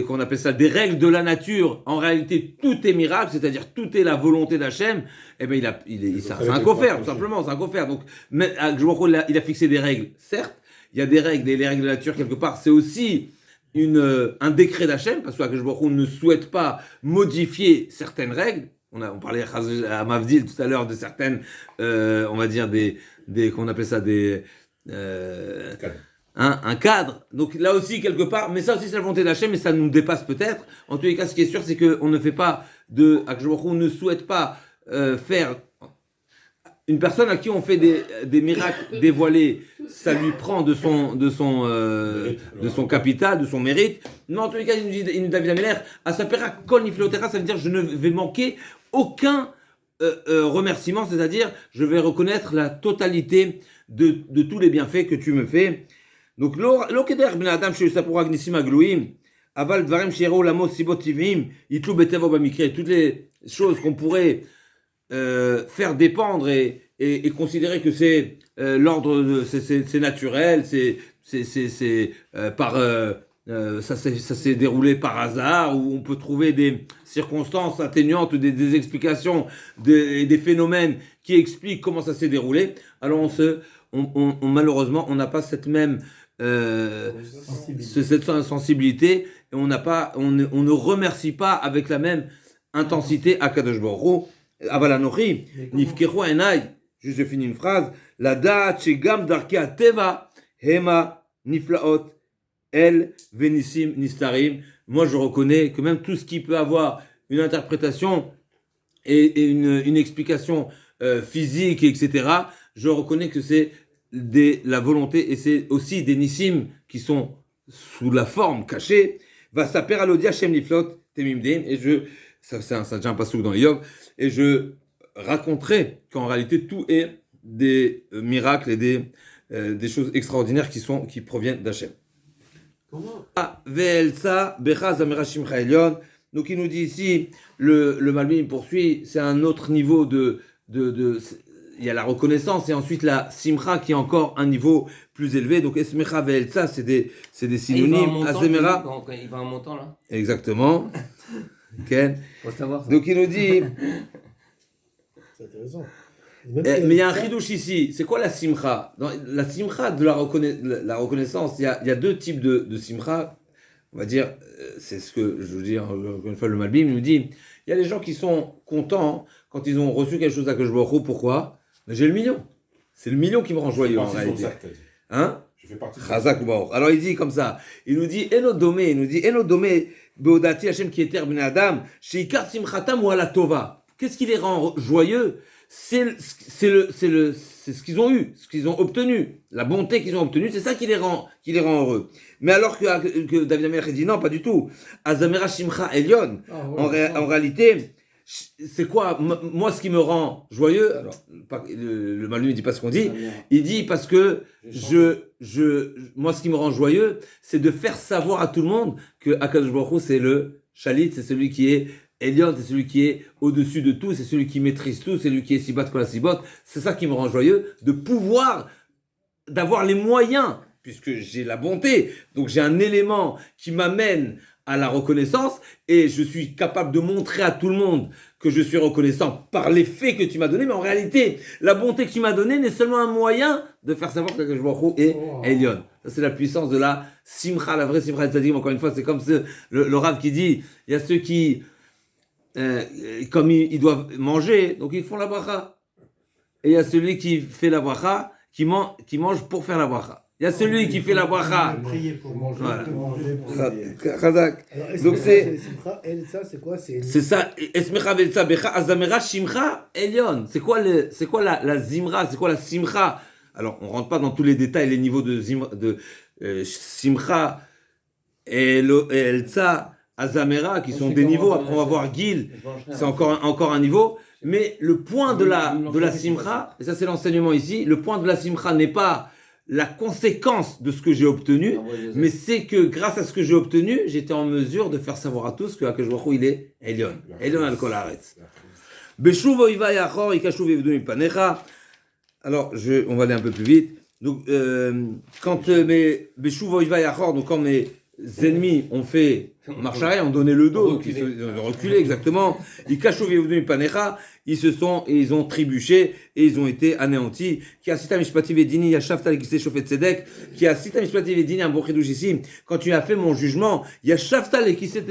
qu'on appelle ça, des règles de la nature, en réalité, tout est miracle, c'est-à-dire tout est la volonté d'Hachem, eh bien, c'est un kofer, tout simplement, c'est un kofer. Donc, il a fixé des règles. Certes, il y a des règles, et les règles de la nature, quelque part, c'est aussi un décret d'Hachem, parce que Akadosh Baruch Hu ne souhaite pas modifier certaines règles. On parlait à Mavdil tout à l'heure de certaines, on va dire qu'on appelle ça un cadre. Donc là aussi quelque part, mais ça aussi c'est la volonté d'Hachem, mais ça nous dépasse peut-être. En tous les cas, ce qui est sûr, c'est qu'on ne fait pas Akadosh Baruch Hu ne souhaite pas faire. Une personne à qui on fait des miracles dévoilés, ça lui prend de son capital, de son mérite. Mais en tous les cas, il nous dit David Ameller, à sa pera kol nifleotera, ça veut dire je ne vais manquer aucun remerciement, c'est-à-dire je vais reconnaître la totalité de tous les bienfaits que tu me fais. Donc, lo keder ben adam sheyusapur agnisim agluim, aval dvarim sheyero lamos sibot tivim, yitlu betevo bamikre, toutes les choses qu'on pourrait faire dépendre et et considérer que c'est l'ordre, c'est naturel, ça s'est déroulé par hasard, où on peut trouver des circonstances atténuantes, des explications, des phénomènes qui expliquent comment ça s'est déroulé. Alors malheureusement, on n'a pas cette même cette sensibilité, et on ne remercie pas avec la même intensité Akadosh Baruch Hu. Avalanochi, nifkeru enai. Juste, je finis une phrase. La da'at shegam darkei ateva hema niflaot el venissim nistarim. Moi, je reconnais que même tout ce qui peut avoir une interprétation et une explication physique, etc., je reconnais que c'est la volonté, et c'est aussi des nissim qui sont sous la forme cachée. Va saper alodi Hashem niflot temimdim. Et ça déjà un passouk dans Yov, et je raconterai qu'en réalité tout est des miracles et des choses extraordinaires qui proviennent d'Hachem. Comment Donc il nous dit ici, le Malbim poursuit, c'est un autre niveau il y a la reconnaissance et ensuite la simcha qui est encore un niveau plus élevé. Donc esmecha ve'elsa, c'est des synonymes. Azemera, il va en montant là. Exactement. Okay. Faut savoir ça. Donc il nous dit, C'est intéressant. mais il y a un chidouche ici. C'est quoi la simcha? Dans la simcha de la reconnaissance, il y a deux types de simcha. On va dire, c'est ce que je veux dire, encore une fois, le Malbim nous dit, il y a les gens qui sont contents quand ils ont reçu quelque chose à Akadosh Baruch Hu. Pourquoi? Mais j'ai le million. C'est le million qui me rend joyeux en réalité. Hein? Je fais partie de Chazak Baruch. Alors il dit comme ça, il nous dit Enodome Beodati Hashem qui est terre ben Adam, Sheikar Simchatam ou ala Tova. Qu'est-ce qui les rend joyeux? C'est ce qu'ils ont eu, ce qu'ils ont obtenu, la bonté qu'ils ont obtenue, c'est ça qui les rend heureux. Mais alors que David Amelech dit non, pas du tout. Azamera Shimcha Elion. En réalité, c'est quoi moi ce qui me rend joyeux? Alors le Malbim ne dit pas ce qu'on dit, il dit parce que moi ce qui me rend joyeux, c'est de faire savoir à tout le monde que Akadosh Baruch Hu c'est le Shalit, c'est celui qui est Elion, c'est celui qui est au-dessus de tout, c'est celui qui maîtrise tout, c'est celui qui est Sibat Kol Sibot. C'est ça qui me rend joyeux, d'avoir les moyens, puisque j'ai la bonté, donc j'ai un élément qui m'amène à la reconnaissance, et je suis capable de montrer à tout le monde que je suis reconnaissant par les faits que tu m'as donnés, mais en réalité, la bonté que tu m'as donnée n'est seulement un moyen de faire savoir que je vois est Elion. Ça, c'est la puissance de la Simcha, la vraie Simcha Tzadik. Encore une fois, c'est comme le Rav qui dit, il y a ceux qui, comme ils doivent manger, donc ils font la bracha. Et il y a celui qui fait la bracha, qui mange pour faire la bracha. Il y a celui qui fait la bracha. Prier pour manger. Voilà. Alors, Donc c'est c'est quoi? C'est ça. Esmecha ve'elsa becha azamera shimcha elion. C'est quoi la zimra? C'est quoi la simcha? Alors on rentre pas dans tous les détails, les niveaux de simcha et elsa azamera qui sont des niveaux. Après on va voir Gil. C'est encore un niveau. Mais le point de la simcha, et ça c'est l'enseignement ici, le point de la simcha n'est pas la conséquence de ce que j'ai obtenu, mais c'est que grâce à ce que j'ai obtenu, j'étais en mesure de faire savoir à tous que Akadosh Baruch Hu il est Elion. Elion al kol haaretz. Beshuv oivai achor ikashuv yevdu mipanecha. Alors on va aller un peu plus vite. Donc quand Beshuv oivai achor, donc quand mes ennemis ont fait marche arrière, ont donné le dos, donc ils ont reculé exactement. Ikashuv yevdu mipanecha. Ils ont trébuché et ils ont été anéantis. Qui a cité Mishpati Vedini, Yashavta Lekise Shofet Tzedek. Qui a cité Mishpati Vedini, un bon chidouche ici. Quand tu as fait mon jugement, Yashavta Lekise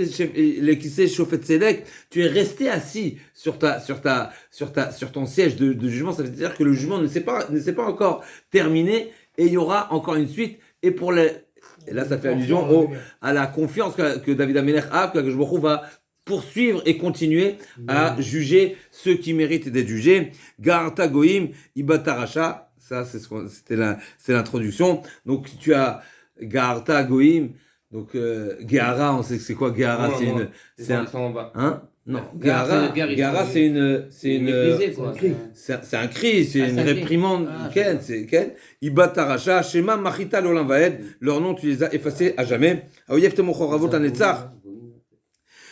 Shofet Tzedek, tu es resté assis sur ton siège de jugement. Ça veut dire que le jugement ne s'est pas encore terminé et il y aura encore une suite. Et là, ça fait allusion à la confiance que David Amelech a, que Akadosh Baruch Hu va poursuivre et continuer à juger ceux qui méritent d'être jugés. Garta Goïm, Ibatarasha, ça c'est l'introduction. Donc tu as Garta Goïm, donc Gehara, on sait que c'est quoi Gehara, c'est un cri, c'est une réprimande. Ibatarasha, Shema Machita Lolam Vaed, leur nom tu les as effacés à jamais. Aoyev Temochoravot Anetzach.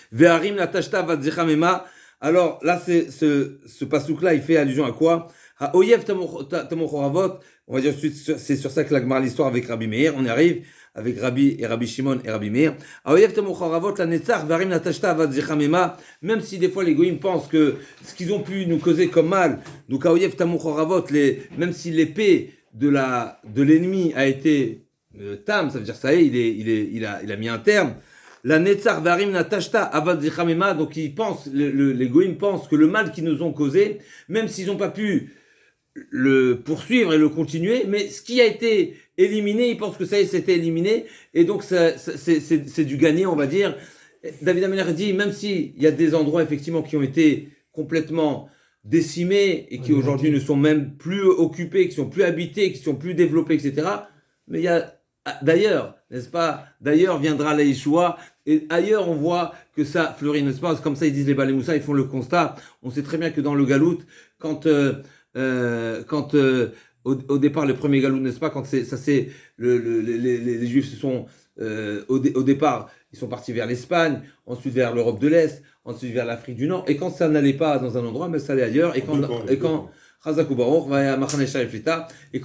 Ve'arim natashta vadzecha mema. Alors là, ce pasouk-là, il fait allusion à quoi? Ha'oyev tamochoravot, on va dire c'est sur ça que la Gemara l'histoire avec Rabbi Meir, on y arrive avec Rabbi Shimon et Rabbi Meir. Ha'oyev tamochoravot la netzach varim natashta avad zichamema, même si des fois les goyim pensent que ce qu'ils ont pu nous causer comme mal, donc ha'oyev tamochoravot, même si l'épée de l'ennemi a été tam, ça veut dire ça y est, il a mis un terme. La Netzar Varim Natashta Avad Zichamema, donc ils pensent, les Goïms pensent que le mal qu'ils nous ont causé, même s'ils n'ont pas pu le poursuivre et le continuer, mais ce qui a été éliminé, ils pensent que ça y est, c'était éliminé, et donc c'est du gagné, on va dire. David Ameller dit, même s'il y a des endroits effectivement qui ont été complètement décimés et qui aujourd'hui ne sont même plus occupés, qui sont plus habités, qui sont plus développés, etc., mais il y a d'ailleurs, n'est-ce pas? D'ailleurs viendra la Yeshua, et ailleurs on voit que ça fleurit, n'est-ce pas? Comme ça ils disent les Balé Moussa, ils font le constat. On sait très bien que dans le Galout, quand au départ les premiers Galout, n'est-ce pas? Quand les Juifs se sont au départ, ils sont partis vers l'Espagne, ensuite vers l'Europe de l'Est, ensuite vers l'Afrique du Nord, et quand ça n'allait pas dans un endroit, mais ça allait ailleurs, et quand et quand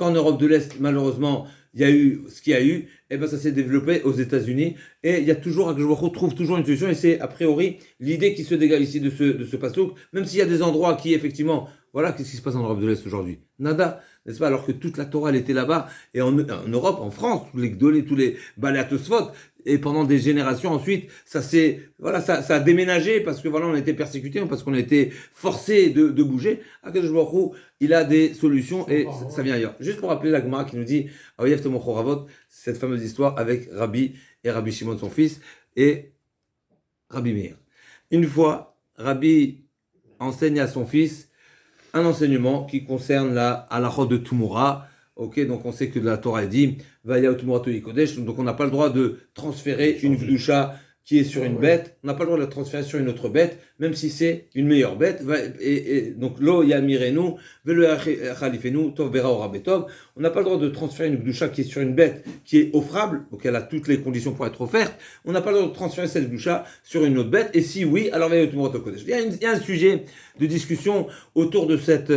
en Europe de l'Est, malheureusement, il y a eu ce qu'il y a eu, et ben ça s'est développé aux États-Unis, et il y a toujours, je retrouve toujours une solution, et c'est a priori l'idée qui se dégage ici de ce pasouk, même s'il y a des endroits qui effectivement, voilà, qu'est-ce qui se passe en Europe de l'Est aujourd'hui? Nada, n'est-ce pas? Alors que toute la Torah elle était là-bas, et en Europe, en France, tous les Gdolé, tous les Balé Atosfot, et pendant des générations ensuite, ça a déménagé parce que voilà, on a été persécutés, parce qu'on a été forcés de bouger. Akadosh Baruch Hu, il a des solutions et ça vient ailleurs. Juste pour rappeler la Gemara qui nous dit, cette fameuse histoire avec Rabbi et Rabbi Shimon son fils et Rabbi Meir. Une fois, Rabbi enseigne à son fils un enseignement qui concerne la halachot de Tumura. Ok, donc on sait que la Torah dit Vaya Tumura Kodesh, donc on n'a pas le droit de transférer une Kedusha qui est sur une bête, on n'a pas le droit de la transférer sur une autre bête, même si c'est une meilleure bête. Et donc Lo Yamirenu, Velo Khalifenu, Tov Bera Ora Betov, on n'a pas le droit de transférer une Kedusha qui est sur une bête qui est offrable, donc elle a toutes les conditions pour être offerte, on n'a pas le droit de transférer cette Kedusha sur une autre bête, et si oui, alors Vaya Tumura Kodesh. Il y a un sujet de discussion autour de cette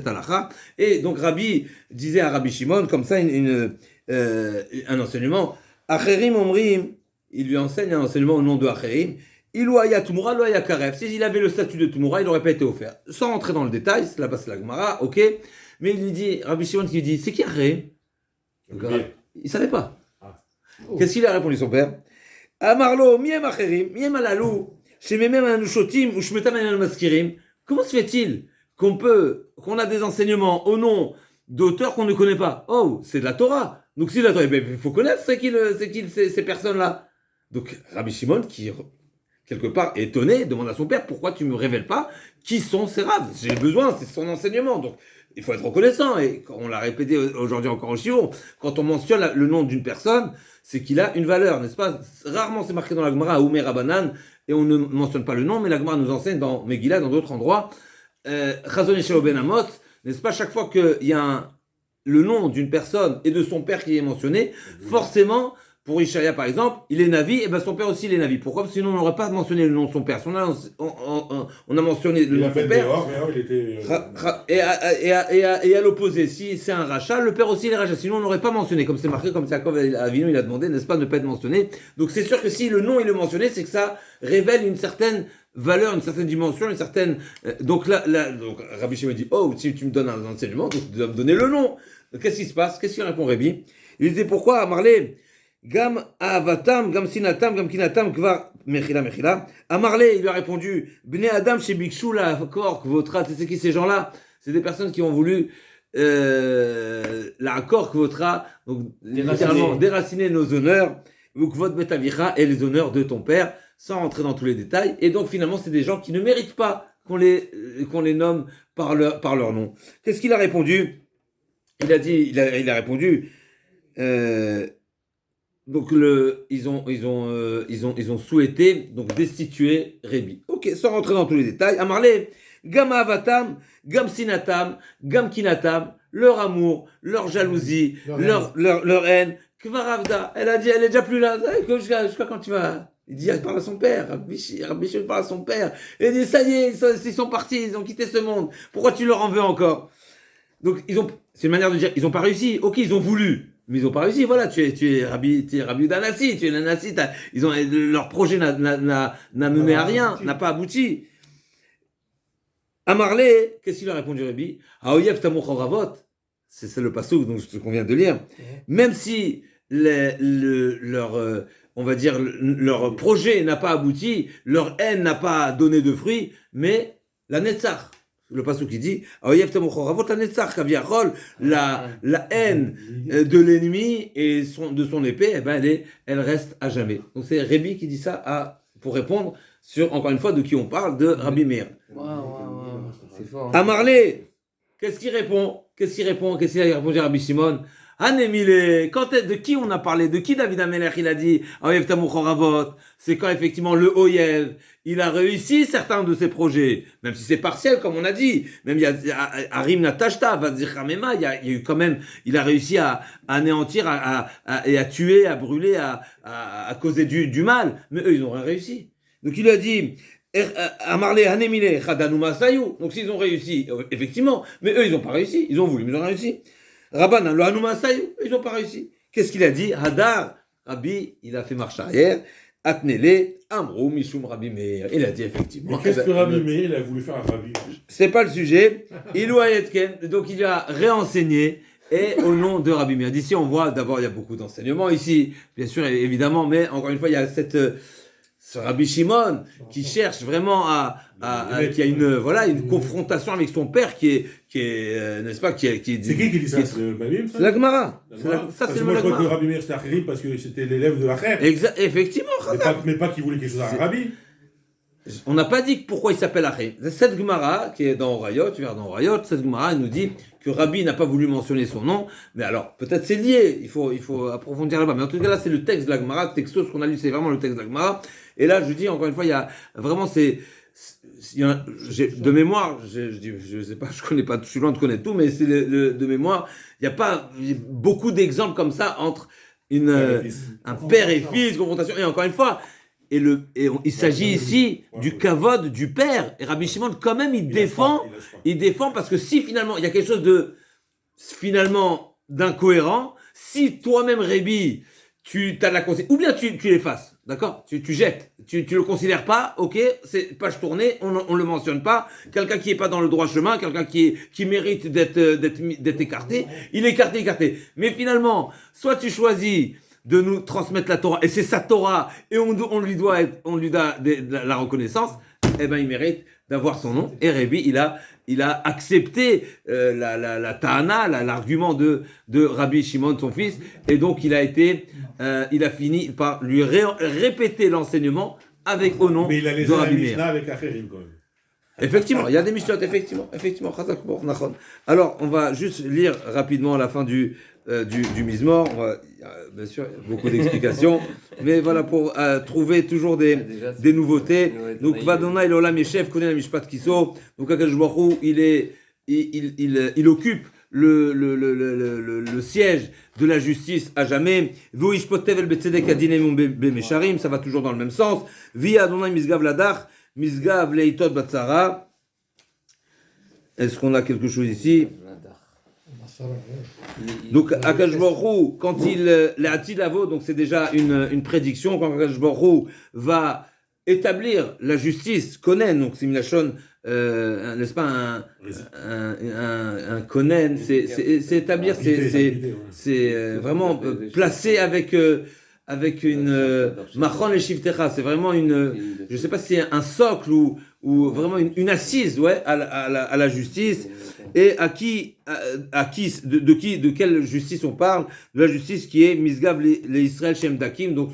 halakha, et donc Rabbi disait à Rabbi Shimon, comme ça, un enseignement, Acherim Omrim, il lui enseigne un enseignement au nom de Acherim, Ilouaya Tumura, Ilouaya Karef. S'il avait le statut de Tumura, il n'aurait pas été offert. Sans rentrer dans le détail, c'est là-bas c'est la Gemara, ok, mais il lui dit, Rabbi Shimon qui lui dit, c'est qui Acherim? Il savait pas. Qu'est-ce qu'il a répondu son père? Amarlo, miem Acherim, miem alalou, shememem anushotim, ou shmetam maskirim. Comment se fait-il qu'on a des enseignements au nom d'auteurs qu'on ne connaît pas? Oh, c'est de la Torah. Donc si la Torah, il faut connaître ces personnes-là. Donc Rabbi Shimon, qui quelque part est étonné, demande à son père, pourquoi tu me révèles pas qui sont ces rabbins? J'ai besoin, c'est son enseignement. Donc il faut être reconnaissant. Et on l'a répété aujourd'hui encore au shiur, quand on mentionne le nom d'une personne, c'est qu'il a une valeur, n'est-ce pas? Rarement c'est marqué dans la Gemara, Oumer Rabanan, et on ne mentionne pas le nom, mais la Gemara nous enseigne dans Megillah, dans d'autres endroits, Chazon Yeshua ben Amos, n'est-ce pas? Chaque fois qu'il y a le nom d'une personne et de son père qui est mentionné, forcément, pour Ishaïa par exemple, il est Navi, et ben son père aussi il est Navi. Pourquoi? Parce que sinon on n'aurait pas mentionné le nom de son père. Si on a mentionné le nom de son père. Et à l'opposé, si c'est un rachat, le père aussi il est rachat. Sinon on n'aurait pas mentionné, comme c'est marqué, comme Yaakov Avinu il a demandé, n'est-ce pas, de ne pas être mentionné. Donc c'est sûr que si le nom il est mentionné, c'est que ça révèle une certaine valeur, une certaine dimension, une certaine. Donc donc Rabbi Shimon dit, oh, si tu me donnes un enseignement, donc tu dois me donner le nom. Donc, qu'est-ce qui se passe? Qu'est-ce qu'il répond Rabbi? Il dit pourquoi à Marley? Gam avatam, gam sinatam, gam kinatam, kvar mechila. À Marley, il lui a répondu, Bnei Adam chez Bikshu la kork votra. C'est qui ces gens-là? C'est des personnes qui ont voulu la kork votra, donc littéralement déraciner nos honneurs, vukvot betavicha, et les honneurs de ton père, sans rentrer dans tous les détails. Et donc finalement, c'est des gens qui ne méritent pas qu'on les nomme par leur nom. Qu'est-ce qu'il a répondu? Il a répondu. Donc ils ont souhaité donc destituer Rébi. Ok, sans rentrer dans tous les détails. Amarlé, gam avatam, gam sinatam, gam kinatam, leur amour, leur jalousie, leur haine. Kvaravda, elle a dit, elle est déjà plus là. Jusqu'à quand tu vas? Il dit, elle parle à son père. Rabbi Shimon parle à son père. Il dit, ça y est, ils sont partis, ils ont quitté ce monde. Pourquoi tu leur en veux encore? Donc, c'est une manière de dire, ils n'ont pas réussi. Ok, ils ont voulu, mais ils n'ont pas réussi. Voilà, tu es Rabbi Danassi, tu es Nanassi. Leur projet n'a mené à rien, n'a pas abouti. Amarlé, qu'est-ce qu'il a répondu, Rabbi? Aoyev Tamuch Horavot. C'est le passouk donc ce qu'on vient de lire. Même si on va dire, leur projet n'a pas abouti, leur haine n'a pas donné de fruits, mais la Netzach. Le passouk qui dit, Aoyev Tamuch Horavot, la Netzach, Kaviachol, la haine de l'ennemi et de son épée, eh ben, elle reste à jamais. Donc c'est Rabbi qui dit ça pour répondre sur, encore une fois, de qui on parle, de Rabbi Meir. C'est fort. Amarlé, qu'est-ce qu'il répond? Qu'est-ce qu'il a répondu à Rabbi Shimon? Anémilé, de qui on a parlé? De qui David Amelech il a dit Oyev Tamuch Horavot? C'est quand effectivement le Oyev, il a réussi certains de ses projets, même si c'est partiel comme on a dit. Même il y a Arim Natashta, Vazir Hamema, il y a eu quand même, il a réussi à anéantir, et à tuer, à brûler, à causer du mal. Mais eux, ils n'ont rien réussi. Donc il a dit Amarlé Hanemile Chadanu Masayou. Donc s'ils ont réussi, effectivement, mais eux ils n'ont pas réussi, ils ont voulu, mais ils ont réussi. Rabban lo Hanu Masayou, ils n'ont pas réussi. Qu'est-ce qu'il a dit? Hadar, Rabbi, il a fait marche arrière. Atnele, Amrou, Mishum Rabbi Meir. Il a dit effectivement. Mais qu'est-ce que Rabbi Meir il a voulu faire à Rabbi? C'est pas le sujet. Ilou Ayetken, donc il a réenseigné. Et au nom de Rabbi Meir. D'ici on voit, d'abord il y a beaucoup d'enseignements ici, bien sûr, évidemment, mais encore une fois il y a ce Rabbi Shimon qui cherche vraiment qui a une confrontation avec son père qui est n'est-ce pas, C'est qui dit ça? C'est le Babim, ça? C'est la Gemara. Ça c'est le Moi je crois que Gemara. Rabbi Meir c'était Acherim parce que c'était l'élève de Acher. Effectivement, Mais pas qu'il voulait quelque chose à Rabbi. on n'a pas dit pourquoi il s'appelle Acher. Cette Gemara qui est dans Orayot, tu verras dans Orayot, cette Gemara elle nous dit que Rabbi n'a pas voulu mentionner son nom, mais alors peut-être c'est lié, il faut approfondir là-bas. Mais en tout cas là c'est le texte de la Gemara, le texto, ce qu'on a lu c'est vraiment le texte de la Gemara. Et là je dis encore une fois, il y a vraiment de mémoire, je sais pas, je connais pas, je suis loin de connaître tout, mais c'est de mémoire, il n'y a pas beaucoup d'exemples comme ça entre un père et fils, confrontation, et encore une fois, il s'agit ici du kavod du père. Et Rabbi Shimon, quand même, il défend parce que si finalement, il y a quelque chose finalement d'incohérent, si toi-même, Rabbi, tu as la conscience, ou bien tu l'effaces, d'accord? Tu jettes, tu le considères pas, ok, c'est page tournée, on le mentionne pas. Quelqu'un qui est pas dans le droit chemin, quelqu'un qui mérite d'être écarté, il est écarté. Mais finalement, soit tu choisis de nous transmettre la Torah, et c'est sa Torah, et on lui doit la reconnaissance, eh ben il mérite d'avoir son nom. Et Rabbi, il a accepté la Ta'ana, l'argument de Rabbi Shimon, son fils, et donc il a fini par lui répéter l'enseignement au nom mais il a de laissé Rabbi la Meir. Mishnah avec Acherim quand même. Effectivement, il y a des Mishnot, effectivement. Alors, on va juste lire rapidement la fin du Mizmor. Bien sûr, il y a beaucoup d'explications, mais voilà, pour trouver toujours des nouveautés. Donc, Vadona el Olam Yeshev, Konen HaMishpat Kiso. Donc, Akadosh Baruch Hu, il occupe le siège de la justice à jamais. V'ishpotev el betzedek adinem b'mesharim, ça va toujours dans le même sens. Vi Adonai Misgav Ladach. Misgav leitot batzara. Est-ce qu'on a quelque chose ici? Donc Akadosh Baruch Hu, quand l'Atid Lavo, donc c'est déjà une prédiction, quand Akadosh Baruch Hu va établir la justice, Konen, donc c'est Milachon, n'est-ce pas un Konen, c'est établir, c'est vraiment placé avec une Machon et Shivtecha, c'est vraiment je sais pas si c'est un socle ou vraiment une assise, à la justice. Et de quelle justice on parle? De la justice qui est Misgav les Israël Shem Dakim, donc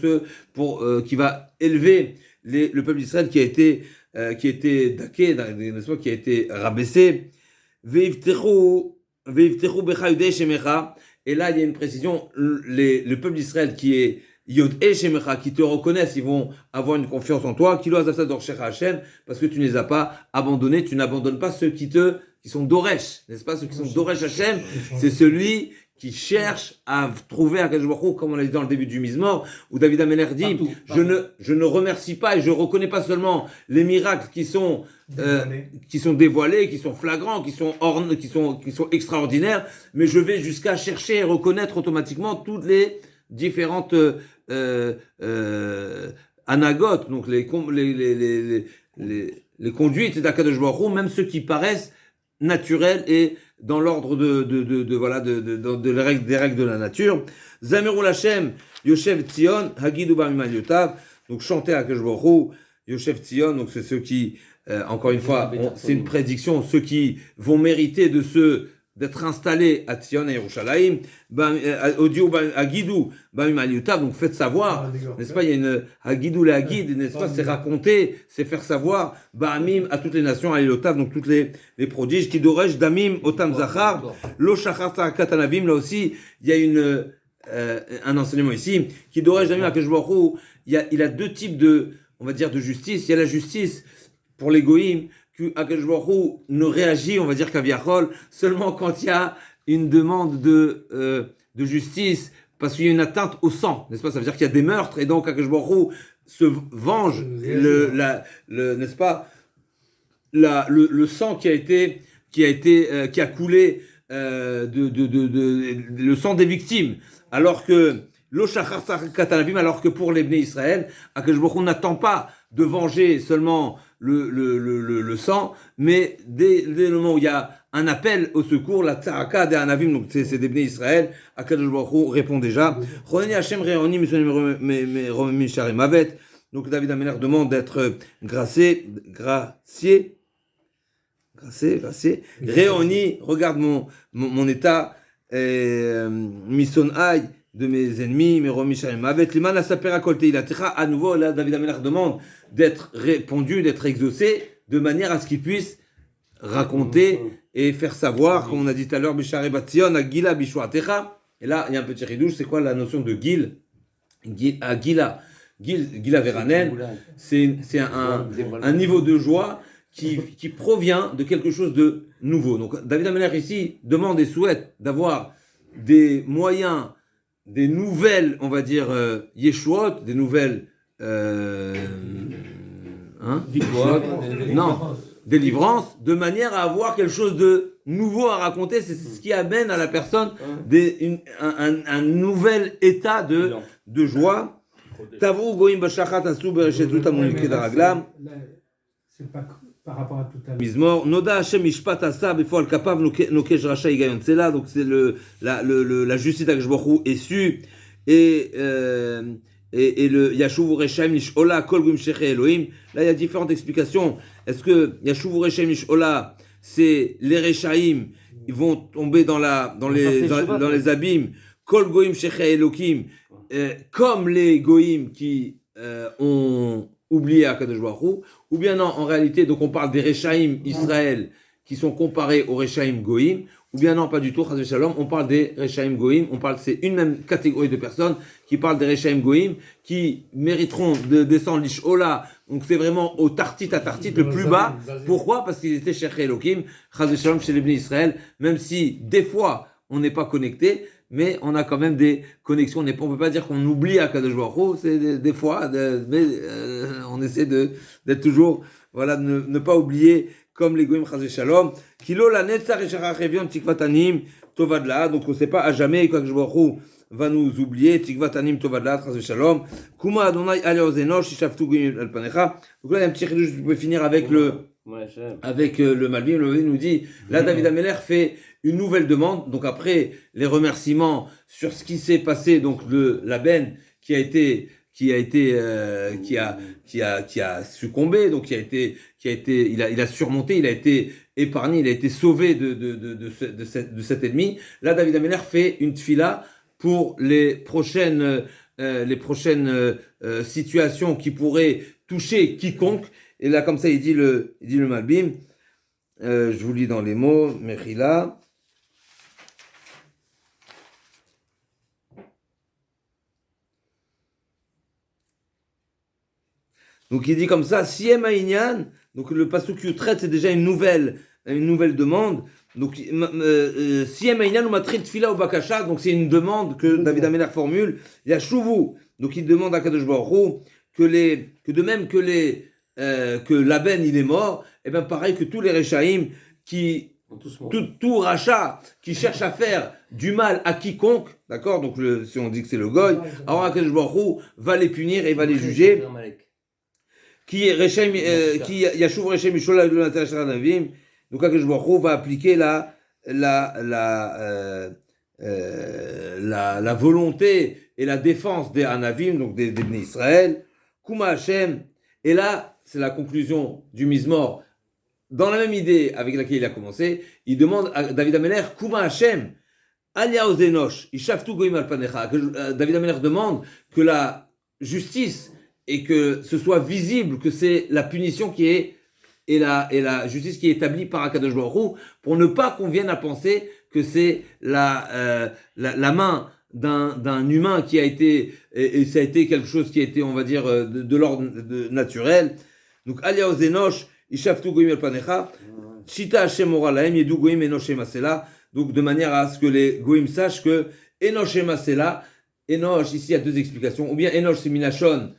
qui va élever le peuple d'Israël qui a été daké, n'est-ce pas, qui a été rabaissé. Veivtechu becha yudei shemecha. Et là, il y a une précision, le peuple d'Israël qui est Yod et Shemecha, qui te reconnaissent, ils vont avoir une confiance en toi, Kilo Azafta Dorshecha Hashem, parce que tu ne les as pas abandonnés, tu n'abandonnes pas ceux qui sont Doresh, n'est-ce pas? Ceux qui sont Doresh Hashem, c'est celui qui cherche à trouver Akadosh Baruch Hu, comme on l'a dit dans le début du Mizmor, où David Ameller dit je ne remercie pas et je reconnais pas seulement les miracles qui sont dévoilés, qui sont flagrants, qui sont extraordinaires, mais je vais jusqu'à chercher et reconnaître automatiquement toutes les différentes anagotes, donc les conduites d'Akadosh Baruch Hu, même ceux qui paraissent naturels et dans l'ordre des règles de la nature. Zamirul Hashem, Yoshev Tzion, Hagidu Ba'miman Yotav. Donc chanter à Akadosh Baruch Hu, Yoshev Tzion, donc c'est ceux qui, encore une fois, c'est une prédiction, ceux qui vont mériter d'être installés à Tzion et Yerushalayim, Audio Hagidu Ba'miman Yotav, donc faites savoir, n'est-ce pas, il y a une Hagidu le Hagid, n'est-ce pas, c'est raconter, c'est faire savoir, Ba'amim à toutes les nations, à Yotav, donc toutes les prodiges, qui doresh Damim Otam Zachar, Lo Shachar Tarakat Anavim, là aussi, il y a un enseignement ici, qui doresh Damim à Keshbochou, il a deux types de justice. Il y a la justice pour les goïms, que Akadosh Baruch Hu ne réagit, on va dire, qu'à Viachol, seulement quand il y a une demande de justice, parce qu'il y a une atteinte au sang, n'est-ce pas? Ça veut dire qu'il y a des meurtres, et donc Akadosh Baruch Hu se venge, n'est-ce pas? Le sang qui a coulé, le sang des victimes, alors que alors que pour les Bnei Israël, Akadosh Baruch Hu n'attend pas de venger seulement le sang, mais dès le moment où il y a un appel au secours, la tzaraka des Anavim, donc c'est des Bnei Israël, Akadosh Baruch Hu répond déjà. Donc David Ameller demande d'être gracié. Réoni, regarde mon état, Mison Aï, de mes ennemis, mes romisharim. Avec les manas sapera kolte ilatecha, à nouveau, là, David Ameller demande d'être répondu, d'être exaucé, de manière à ce qu'il puisse raconter et faire savoir, comme on a dit tout à l'heure, Bishare Batzion, Agila, Bishuatecha. Et là, il y a un petit ridouche, c'est quoi la notion de Gil? Gila Veranen, c'est un niveau de joie qui provient de quelque chose de nouveau. Donc, David Ameller ici demande et souhaite d'avoir des moyens, des nouvelles, on va dire, Yeshuot, des nouvelles délivrance, de manière à avoir quelque chose de nouveau à raconter. C'est ce qui amène à la personne un nouvel état de joie. Tavrou goyim b'shachat asu bereshetut amuliket haraglam. C'est pas par rapport à tout à l'heure. Mizmor Noda Hashem Mishpat Asa Befo Al Kapav Nokesh Rasha Higayon Tsela. Donc c'est la justice d'Akadosh Baruch Hu est su et le Yashuvu Reshaim Nishola Kol Gum Sheche Elohim. Là il y a différentes explications. Est-ce que Yashuvu Reshaim Nishola, c'est les Reshaim, ils vont tomber dans les abîmes, Kol Goim Sheche Elohim, comme les Goïm qui ont oublié Akadosh Baruch Hu, ou bien non, en réalité, donc on parle des Reshaim Israël qui sont comparés aux Reshaim Goïm, ou bien non, pas du tout, Chas Shalom, on parle des Reshaim Goïm, c'est une même catégorie de personnes qui parlent des Reshaim Goïm, qui mériteront de descendre l'Ishola, donc c'est vraiment au Tartit à Tartit, le plus bas. Pourquoi? Parce qu'ils étaient chez Elohim, Chas Shalom chez les Bnei Israël, même si des fois on n'est pas connecté, mais on a quand même des connexions. On ne peut pas dire qu'on oublie Akadosh Baruch Hu, c'est des fois, mais on essaie d'être toujours, voilà, ne pas oublier, comme les Goïm Chas Shalom. Kilo la netzach et sharach evion tikvatanim tovadla. Donc on ne sait pas à jamais qu'Akadosh Baruch Hu va nous oublier. Tikvatanim tovadla Chas Shalom. Kuma Adonai ale ozeno shishaftu goyim al panecha. Donc là il y a un petit ridouche. Je peux finir avec le Malbim. Le Malbim nous dit, là David Ameller fait une nouvelle demande, donc après les remerciements sur ce qui s'est passé, donc la benne qui a succombé, donc il a surmonté, il a été épargné, il a été sauvé de cet ennemi. Là, David Ameller fait une tfila pour les prochaines situations qui pourraient toucher quiconque. Et là, comme ça, il dit le Malbim. Je vous lis dans les mots, Mechila. Donc il dit comme ça, Siem Aïnyan, donc le pasuk Yutret, c'est déjà une nouvelle demande. Donc, Siem Einan ou Matrit Tfila ou Bakasha, donc c'est une demande que David Ameler formule. Il y a Chouvou, donc il demande à Kadosh Baruch Hu que de même que Laben il est mort, et bien pareil que tous les Rechaïm qui tout rachat qui cherche à faire du mal à quiconque, d'accord, donc si on dit que c'est le goy, alors Akadosh Baruch Hu va les punir et va les juger. Qui Yashuv Rechaim Mishola de l'Anavim, donc Akadosh Baruch Hu va appliquer la volonté et la défense des Anavim, donc des Bnei Israël. Kuma Hashem, et là c'est la conclusion du Mizmor. Dans la même idée avec laquelle il a commencé, il demande à David Ameler, Kuma Hashem, Alia Ozenosh, Ishaftu Goim al Panecha. David Ameler demande que la justice et que ce soit visible que c'est la punition qui est et la justice qui est établie par Akadosh Baruch Hu, pour ne pas qu'on vienne à penser que c'est la main d'un humain qui a été et ça a été quelque chose qui a été, on va dire, de l'ordre naturel. Donc Alia Ozenosh, Ishaftu Goim el Panecha, Shita Hashem ora lahem yedu Goim enosh emasela. Donc de manière à ce que les Goim sachent que enosh emasela, enosh, ici il y a deux explications. Ou bien enosh c'est minachon,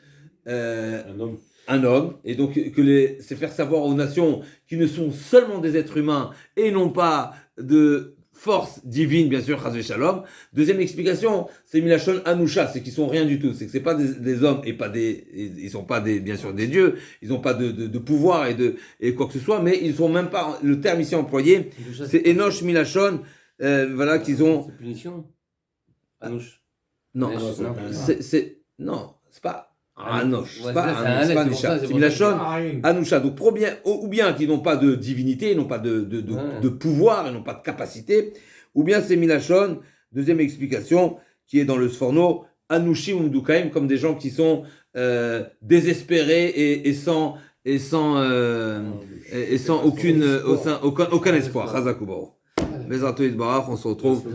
un homme, et donc c'est faire savoir aux nations qui ne sont seulement des êtres humains et non pas de force divine, bien sûr, Chazvé Shalom. Deuxième explication, c'est Milachon Anusha, c'est qu'ils sont rien du tout, c'est que c'est pas des hommes et pas ils sont pas bien sûr des dieux, ils n'ont pas de pouvoir et quoi que ce soit, mais ils sont même pas, le terme ici employé, c'est Enosh Milachon, voilà qu'ils ont. C'est punition. Anouch. Non, c'est pas. Anosh, c'est pas Nisha, c'est Milachon, Anusha. Donc, ou bien qu'ils n'ont pas de divinité, ils n'ont pas de pouvoir, ils n'ont pas de capacité, ou bien c'est Milachon, deuxième explication, qui est dans le Sforno, Anushim ou Mdukaim, comme des gens qui sont désespérés et sans aucun espoir. Chazak Ubaruch. Bezrat Yitbarach, on se retrouve